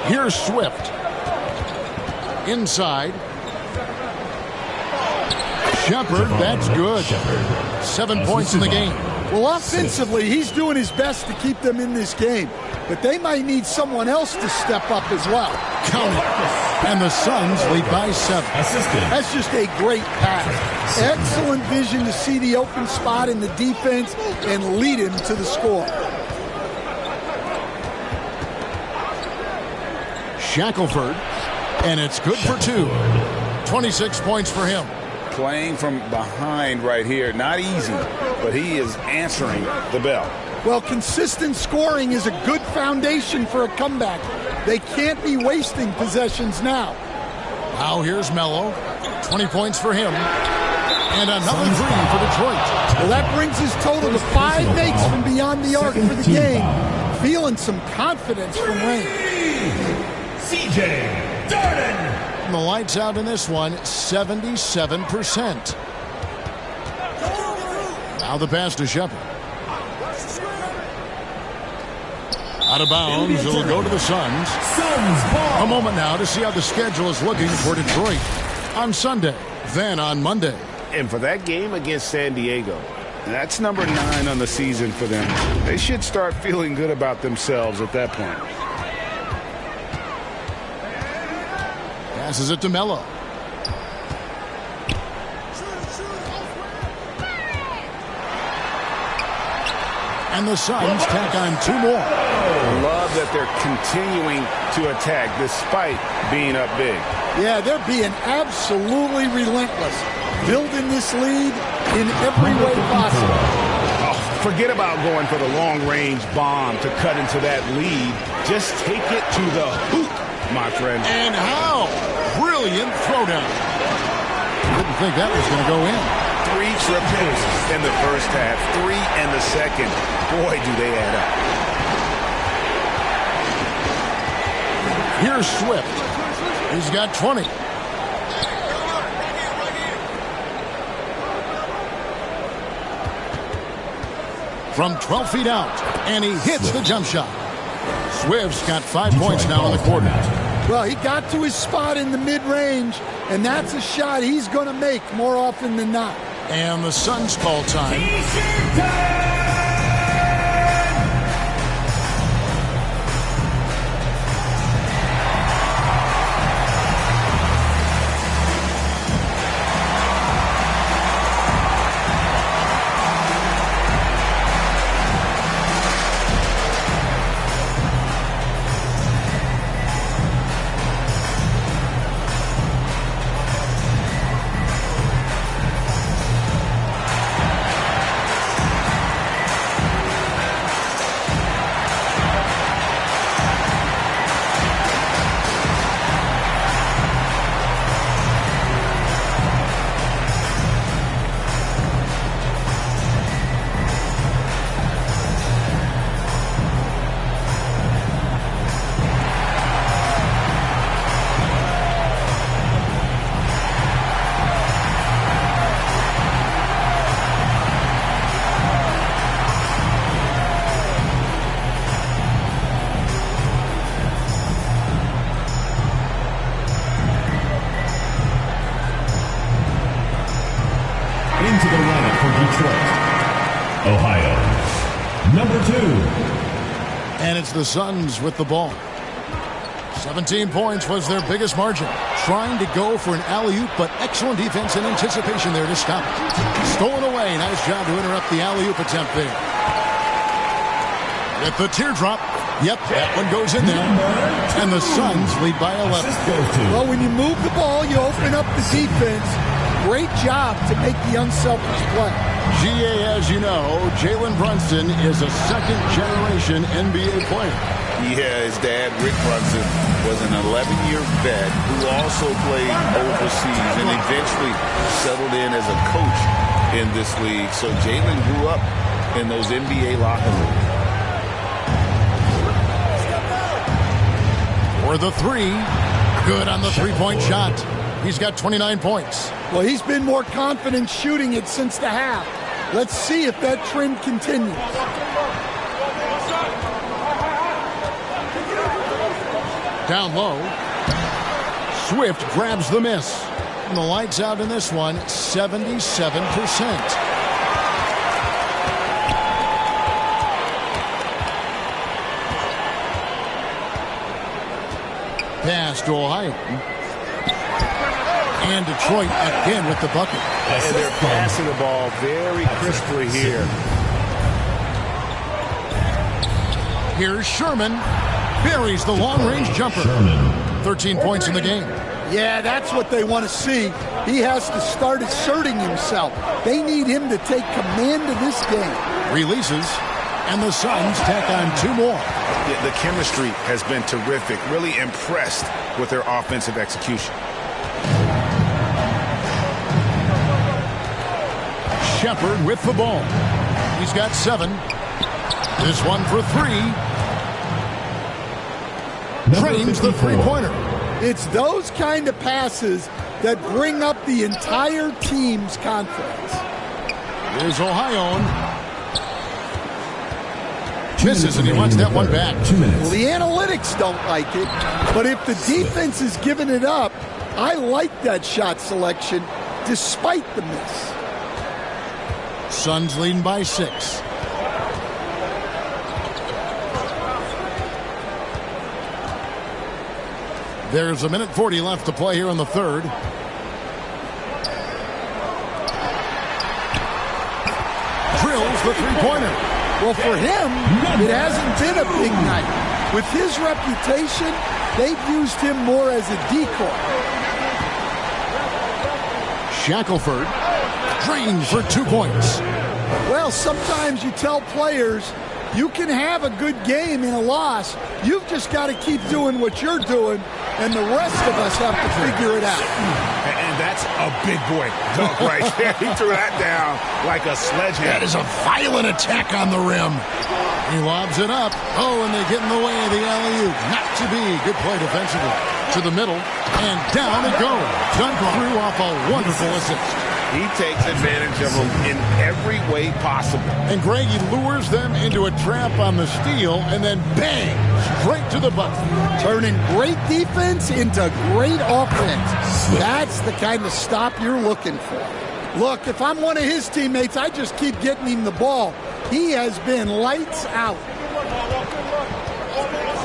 Here's Swift. Inside. Shepard, that's good. 7 points in the game. Well, offensively, he's doing his best to keep them in this game. But they might need someone else to step up as well. Count it. And the Suns lead by 7. That's just a great pass. Excellent vision to see the open spot in the defense and lead him to the score. Shackelford. And it's good for 2. 26 points for him. Playing from behind right here. Not easy, but he is answering the bell. Well, consistent scoring is a good foundation for a comeback. They can't be wasting possessions now. Now here's Melo. 20 points for him. And another three for Detroit. Well, that brings his total to 5 makes from beyond the arc for the game. Feeling some confidence from range. CJ Darden. And the lights out in this one, 77%. Now the pass to Shepard. Out of bounds, it'll go to the Suns. A moment now to see how the schedule is looking for Detroit on Sunday, then on Monday. And for that game against San Diego, that's number 9 on the season for them. They should start feeling good about themselves at that point. Passes it to Melo. And the Suns tack on 2 more. Love that they're continuing to attack despite being up big. Yeah, they're being absolutely relentless. Building this lead in every way possible. Oh, forget about going for the long-range bomb to cut into that lead. Just take it to the hoop, my friend. And how? Brilliant throwdown. Didn't think that was going to go in. 3 triples in the first half, 3 in the second. Boy, do they add up. Here's Swift. He's got 20. From 12 feet out, and he hits the jump shot. Swift's got 5 points now in the quarter. Well, he got to his spot in the mid-range, and that's a shot he's going to make more often than not. And the Suns call time. Into the lineup for Detroit, Ohio, number 2. And it's the Suns with the ball. 17 points was their biggest margin. Trying to go for an alley-oop, but excellent defense and anticipation there to stop it. Stolen away. Nice job to interrupt the alley-oop attempt there. With the teardrop. Yep, that one goes in there. And the Suns lead by 11. Well, when you move the ball, you open up the defense. Great job to make the unselfish play. GA, as you know, Jalen Brunson is a second-generation NBA player. Yeah, his dad, Rick Brunson, was an 11-year vet who also played overseas and eventually settled in as a coach in this league. So Jalen grew up in those NBA locker rooms. For the 3, good on the three-point shot. He's got 29 points. Well, he's been more confident shooting it since the half. Let's see if that trend continues. Down low. Swift grabs the miss. And the lights out in this one, 77%. Pass to Ohio. And Detroit again with the bucket. And they're passing the ball very crisply here. Here's Sherman. Buries the long-range jumper. 13 points in the game. Yeah, that's what they want to see. He has to start asserting himself. They need him to take command of this game. Releases. and the Suns tack on 2 more. Yeah, the chemistry has been terrific. Really impressed with their offensive execution. Shepard with the ball. He's got 7. This one for 3. Trains the three-pointer. It's those kind of passes that bring up the entire team's confidence. Here's Ohio. Misses, and he wants that one back. 2 minutes. Well, the analytics don't like it, but if the defense is giving it up, I like that shot selection despite the miss. Suns leading by 6. There's 1:40 left to play here in the third. Drills the three-pointer. Well, for him, it hasn't been a big night. With his reputation, they've used him more as a decoy. Shackelford drains for 2 points. Well, sometimes you tell players you can have a good game in a loss. You've just got to keep doing what you're doing, and the rest of us have to figure it out. And that's a big boy dunk right there. He threw that down like a sledgehammer. That is a violent attack on the rim. He lobs it up. Oh, and they get in the way of the alley-oop. Not to be. Good play defensively. To the middle, and down it goes. Dunk through off a wonderful assist. He takes advantage of them in every way possible. And Greg, he lures them into a trap on the steal, and then bang, straight to the bucket. Turning great defense into great offense. That's the kind of stop you're looking for. Look, if I'm one of his teammates, I just keep getting him the ball. He has been lights out.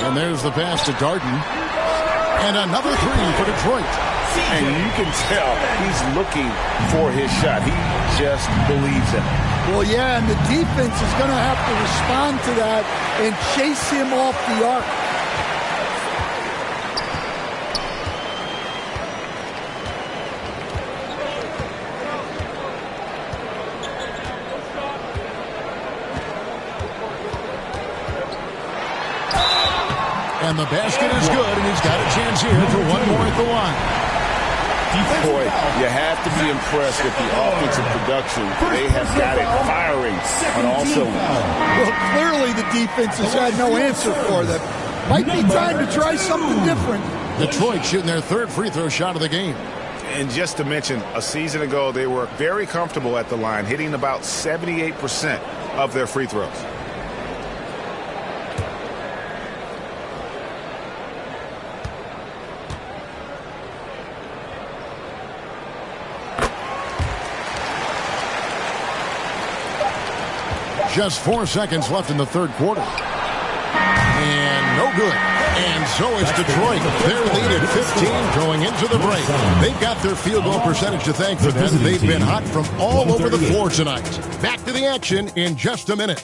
And there's the pass to Darden. And another 3 for Detroit. And you can tell he's looking for his shot. He just believes it. Well, yeah, and the defense is going to have to respond to that and chase him off the arc. And the basket is good, and he's got a chance here for 1 more at the line. Boy, you have to be impressed with the offensive production. They have got it firing on all cylinders. Well, clearly the defense has had no answer for them. Might be time to try something different. Detroit shooting their 3rd free throw shot of the game. And just to mention, a season ago, they were very comfortable at the line, hitting about 78% of their free throws. Just 4 seconds left in the 3rd quarter. And no good. And so is Detroit. Their lead at 15 going into the break. They've got their field goal percentage to thank for that. They've been hot from all over the floor tonight. Back to the action in just a minute.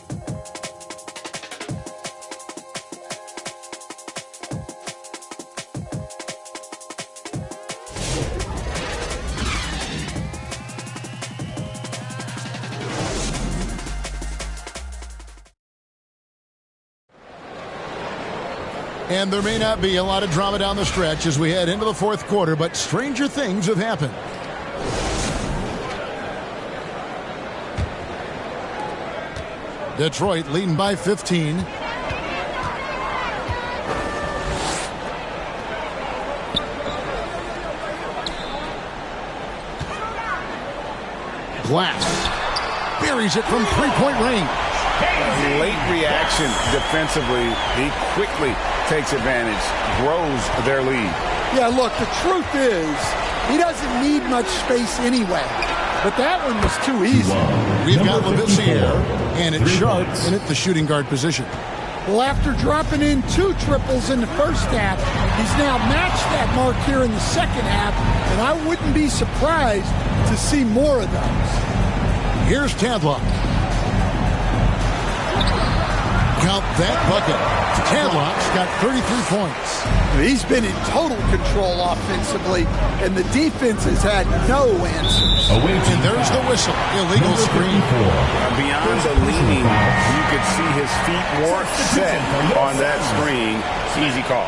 And there may not be a lot of drama down the stretch as we head into the 4th quarter, but stranger things have happened. Detroit leading by 15. Glass buries it from 3-point range. Late reaction defensively. He quickly takes advantage, grows their lead. Yeah, look, the truth is he doesn't need much space anyway. But that one was too easy. We've got Labissiere and it's Sharp in at the shooting guard position. Well, after dropping in 2 triples in the first half, he's now matched that mark here in the second half, and I wouldn't be surprised to see more of those. Here's Tadlock. count that bucket. Tadlock's got 33 points. He's been in total control offensively, and the defense has had no answers. And there's the whistle. Illegal screen. Beyond the leaning, you could see his feet weren't set on that screen. Easy call.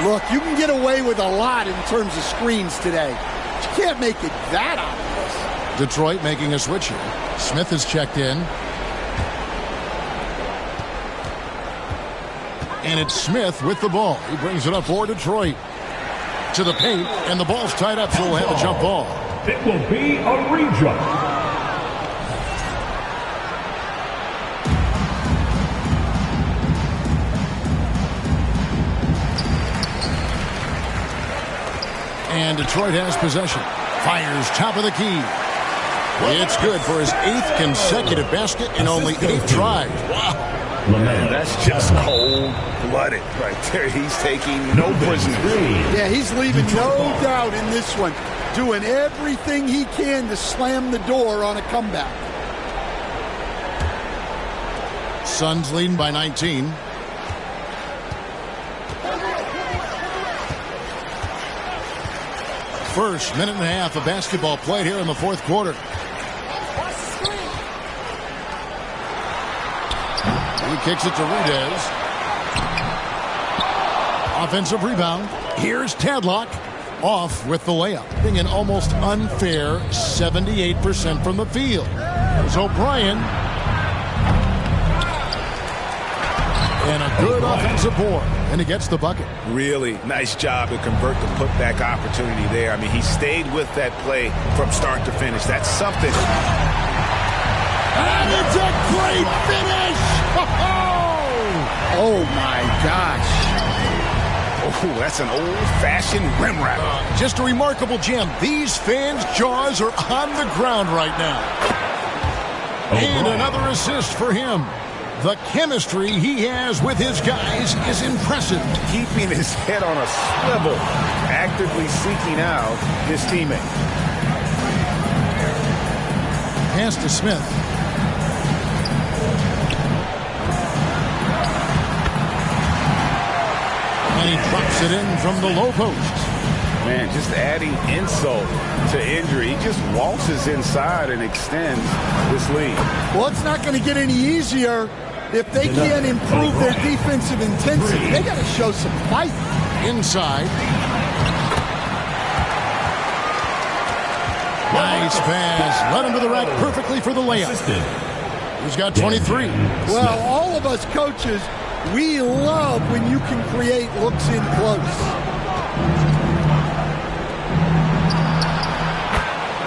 Look, you can get away with a lot in terms of screens today. But you can't make it that obvious. Detroit making a switch here. Smith has checked in. And it's Smith with the ball. He brings it up for Detroit. To the paint, and the ball's tied up, so we'll have a jump ball. It will be a re-jump. And Detroit has possession. Fires top of the key. It's good for his 8th consecutive basket in only 8 tries. Wow. Man, that's just cold-blooded right there. He's taking no prisoners. Yeah, he's leaving no doubt in this one. Doing everything he can to slam the door on a comeback. Suns leading by 19. First minute and a half of basketball played here in the fourth quarter. He kicks it to Rudez. Offensive rebound. Here's Tadlock. Off with the layup. Being an almost unfair 78% from the field. There's O'Brien. And a good offensive board. And he gets the bucket. Really nice job to convert the putback opportunity there. I mean, he stayed with that play from start to finish. That's something. And it's a great finish! Oh, my gosh. Oh, that's an old-fashioned rim wrap. Just a remarkable jam. These fans' jaws are on the ground right now. And another assist for him. The chemistry he has with his guys is impressive. Keeping his head on a swivel, actively seeking out his teammate. Pass to Smith. And he drops it in from the low post. Man, just adding insult to injury. He just waltzes inside and extends this lead. Well, it's not going to get any easier if they can't improve their defensive intensity. They got to show some fight. Inside. Nice pass. Led him to the rack perfectly for the layup. He's got 23. Well, all of us coaches, we love when you can create looks in close.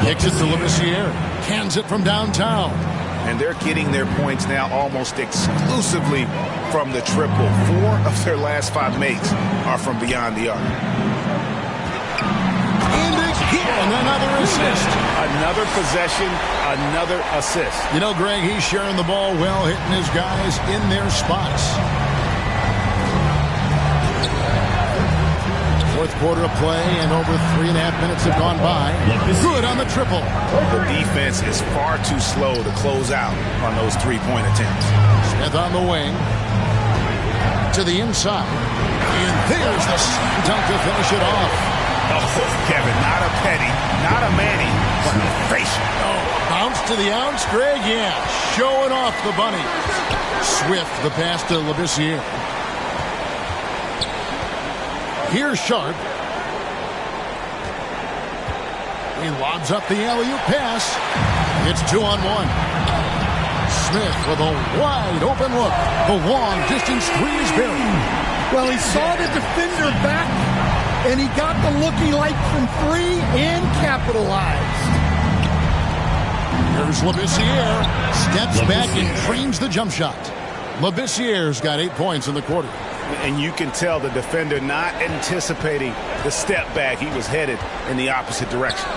Kicks it to Labissiere. Cans it from downtown. And they're getting their points now almost exclusively from the triple. 4 of their last 5 makes are from beyond the arc. And again, another assist. Another possession, another assist. You know, Greg, he's sharing the ball well, hitting his guys in their spots. Fourth quarter of play, and over 3.5 minutes have gone by. Good on the triple. The defense is far too slow to close out on those 3-point attempts. Smith on the wing. To the inside. And there's the dunk to finish it off. Oh, Kevin, not a Petty, not a Manning, but a facial. Oh, bounce to the ounce, Greg, yeah. Showing off the bunny. Swift, the pass to Labissiere. Here's Sharp. He lobs up the alley-oop pass. It's 2-on-1. Smith with a wide open look. The long distance three is buried. Well, he saw the defender back, and he got the look he liked from 3 and capitalized. Here's Labissiere. Steps back and trains the jump shot. Labissiere's got 8 points in the quarter. And you can tell the defender not anticipating the step back. He was headed in the opposite direction.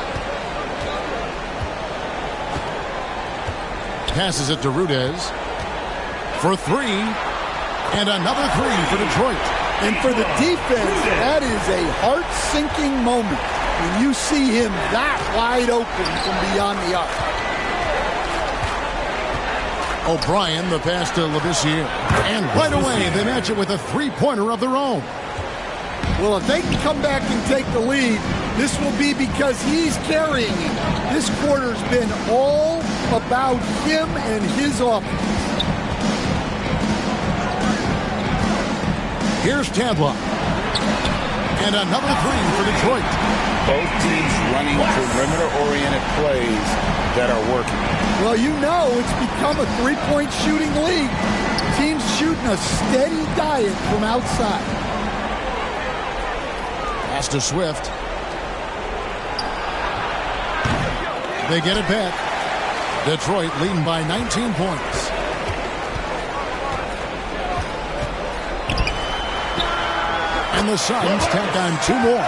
Passes it to Rudez for 3. And another 3 for Detroit. And for the defense, that is a heart-sinking moment when you see him that wide open from beyond the arc. O'Brien, the pass to Labissiere. And right away, they match it with a three-pointer of their own. Well, if they can come back and take the lead, this will be because he's carrying it. This quarter's been all about him and his offense. Here's Tadlock. And another three for Detroit. Both teams running perimeter-oriented plays that are working. Well, you know it's become a three-point shooting league. Teams shooting a steady diet from outside. Pass to Swift. They get it back. Detroit leading by 19 points. And the Suns tack on 2 more.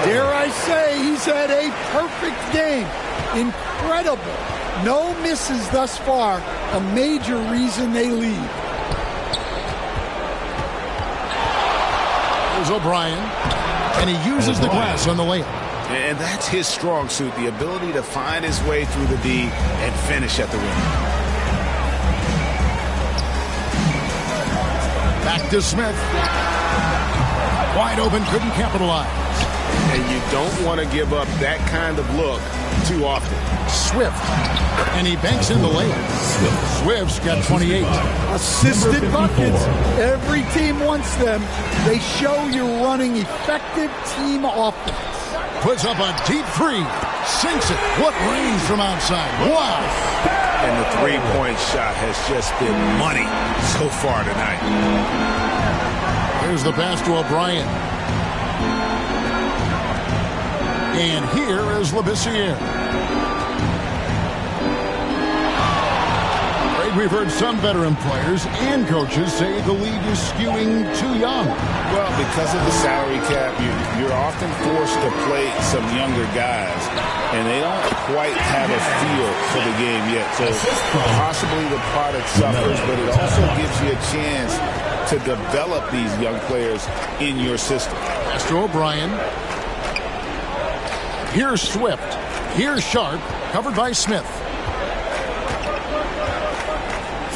Dare I say he's had a perfect game. Incredible. No misses thus far. A major reason they lead. There's O'Brien. And he uses the glass on the layup. And that's his strong suit, the ability to find his way through the D and finish at the rim. Back to Smith. Wide open, couldn't capitalize. And you don't want to give up that kind of look too often. Swift. And he banks in the layup. Swift's got 28. Assisted buckets. Every team wants them. They show you're running effective team offense. Puts up a deep three. Sinks it. What range from outside. Wow. And the three-point shot has just been money so far tonight. Here's the pass to O'Brien. And here is Labissiere. Greg, we've heard some veteran players and coaches say the league is skewing too young. Well, because of the salary cap, you're often forced to play some younger guys, and they don't quite have a feel for the game yet. So possibly the product suffers, but it also gives you a chance to develop these young players in your system. Pass to O'Brien. Here's Swift. Here's Sharp, covered by Smith.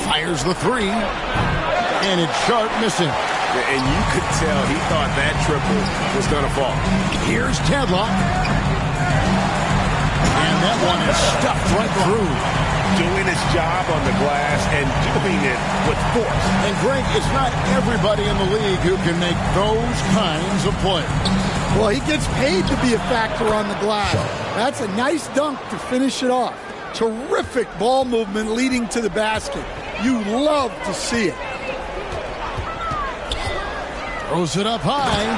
Fires the three. And it's Sharp missing. And you could tell he thought that triple was going to fall. Here's Tadlock. And that one is stuffed right through. Doing his job on the glass and doing it with force. And Greg, it's not everybody in the league who can make those kinds of plays. Well, he gets paid to be a factor on the glass. That's a nice dunk to finish it off. Terrific ball movement leading to the basket. You love to see it. Throws it up high.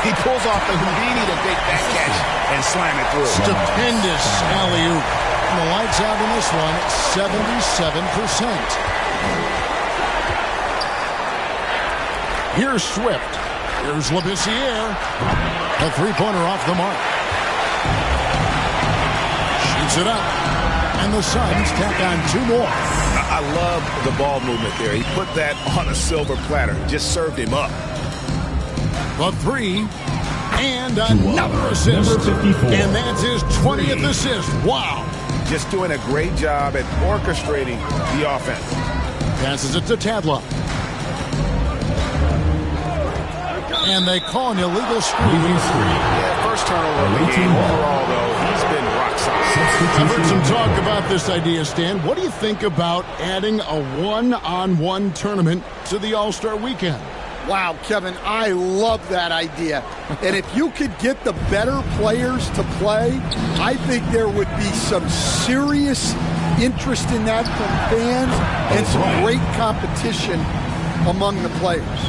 He pulls off the Houdini to take that catch and slam it through. Stupendous alley-oop. And the lights out in this one, 77%. Here's Swift. Here's Labissiere. A three-pointer off the mark. Shoots it up. And the Suns tack on 2 more. I love the ball movement there. He put that on a silver platter. Just served him up. The three. And another assist. And that's his 20th assist. Wow. Just doing a great job at orchestrating the offense. Passes it to Tadlock. And they call an illegal screen. Yeah, first turnover of the game. Overall, though, he's been rock solid. I've heard some talk about this idea, Stan. What do you think about adding a one-on-one tournament to the All-Star Weekend? Wow, Kevin, I love that idea. And if you could get the better players to play, I think there would be some serious interest in that from fans and some great competition among the players.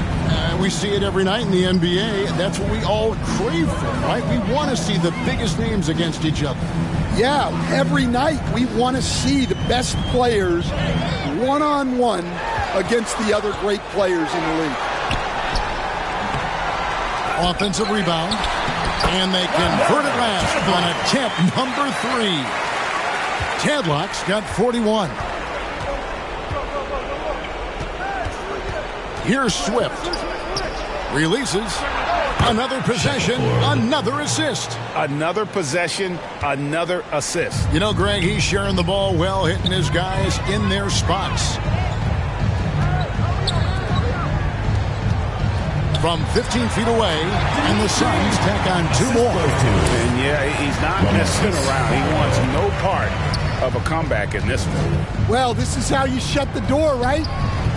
We see it every night in the NBA. That's what we all crave for, right? We want to see the biggest names against each other. Yeah, every night we want to see the best players one-on-one against the other great players in the league. Offensive rebound. And they convert it last on attempt number 3. Tadlock's got 41. Here's Swift. Releases. Another possession. Another assist. Another possession. Another assist. You know, Greg, he's sharing the ball well, hitting his guys in their spots. from 15 feet away, and the Suns tack on 2 more. And yeah, he's not messing around. He wants no part of a comeback in this one. Well, this is how you shut the door, right?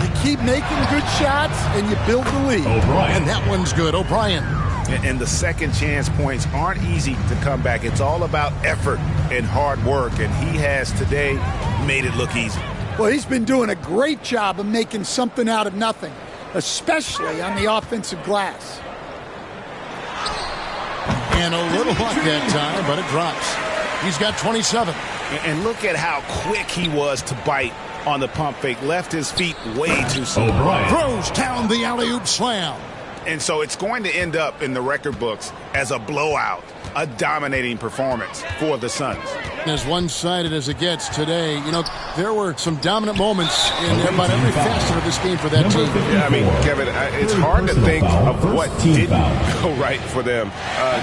You keep making good shots, and you build the lead. And that one's good. O'Brien. And the second chance points aren't easy to come back. It's all about effort and hard work, and he has today made it look easy. Well, he's been doing a great job of making something out of nothing, especially on the offensive glass. And a little luck that time, but it drops. He's got 27. And look at how quick he was to bite on the pump fake. Left his feet way too soon. Throws down the alley-oop slam. And so it's going to end up in the record books as a blowout, a dominating performance for the Suns. As one-sided as it gets today, you know, there were some dominant moments in about every facet of this game for that team. Yeah, I mean, Kevin, it's hard to think of what didn't go right for them.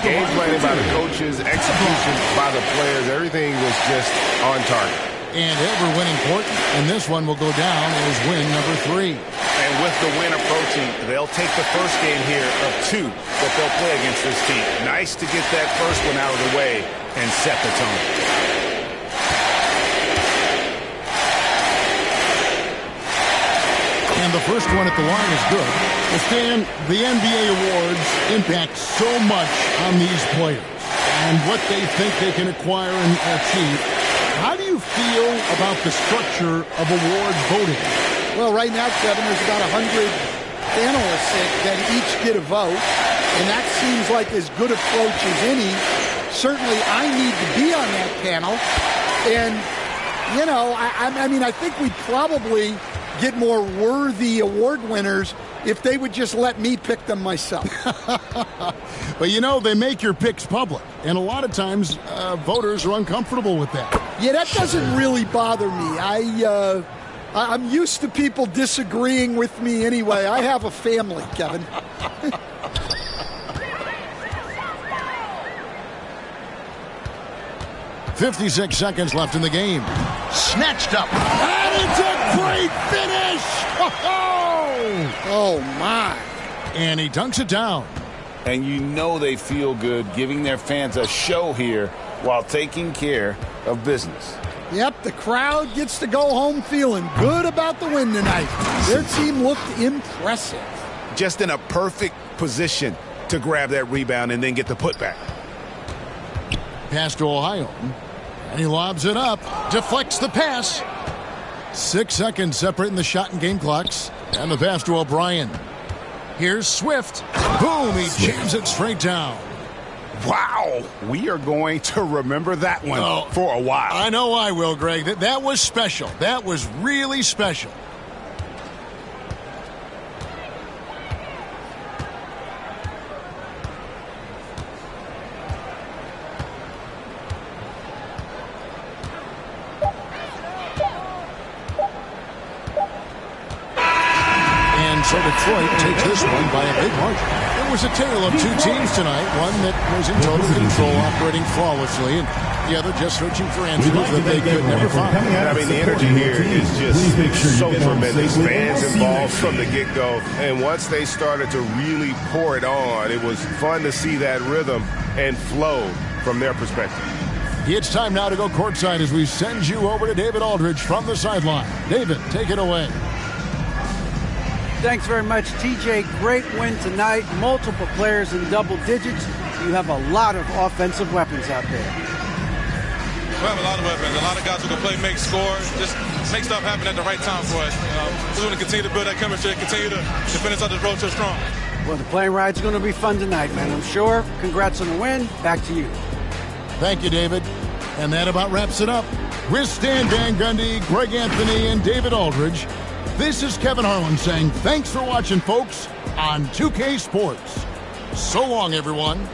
Game planning by the coaches, execution by the players, everything was just on target. And ever win important, and this one will go down as win number 3. And with the win approaching, they'll take the first game here of 2 that they'll play against this team. Nice to get that first one out of the way and set the tone. And the first one at the line is good. Well, Stan, the NBA awards impact so much on these players and what they think they can acquire and achieve. How do you feel about the structure of awards voting? Well, right now, Kevin, there's about 100 analysts that each get a vote, and that seems like as good approach as any. Certainly, I need to be on that panel, and, you know, I mean, I think we'd probably get more worthy award winners if they would just let me pick them myself. But, you know, they make your picks public, and a lot of times voters are uncomfortable with that. Yeah, that doesn't really bother me. I'm used to people disagreeing with me anyway. I have a family, Kevin. 56 seconds left in the game. Snatched up. And it's a great finish! Oh, my. And he dunks it down. And you know they feel good giving their fans a show here while taking care of business. Yep, the crowd gets to go home feeling good about the win tonight. Their team looked impressive. Just in a perfect position to grab that rebound and then get the putback. Pass to Ohio. And he lobs it up. Deflects the pass. 6 seconds separating the shot and game clocks. And the pass to O'Brien. Here's Swift. Boom, he jams it straight down. Wow, we are going to remember that one for a while. I know I will, Greg. That was special. That was really special. And so Detroit takes this one by a big margin. It was a tale of 2 teams tonight. One that was in total control, operating flawlessly, and the other just searching for answers that they could never find. I mean, the energy here is just so tremendous. Fans involved from the get-go, and once they started to really pour it on, it was fun to see that rhythm and flow from their perspective. It's time now to go courtside as we send you over to David Aldridge from the sideline. David, take it away. Thanks very much, TJ. Great win tonight. Multiple players in double digits. You have a lot of offensive weapons out there. We have a lot of weapons. A lot of guys who can play, make, score, just make stuff happen at the right time for us. We're going to continue to build that chemistry and continue to finish out this road so strong. Well, the plane ride's going to be fun tonight, man, I'm sure. Congrats on the win. Back to you. Thank you, David. And that about wraps it up. With Stan Van Gundy, Greg Anthony, and David Aldridge, this is Kevin Harlan saying thanks for watching, folks, on 2K Sports. So long, everyone.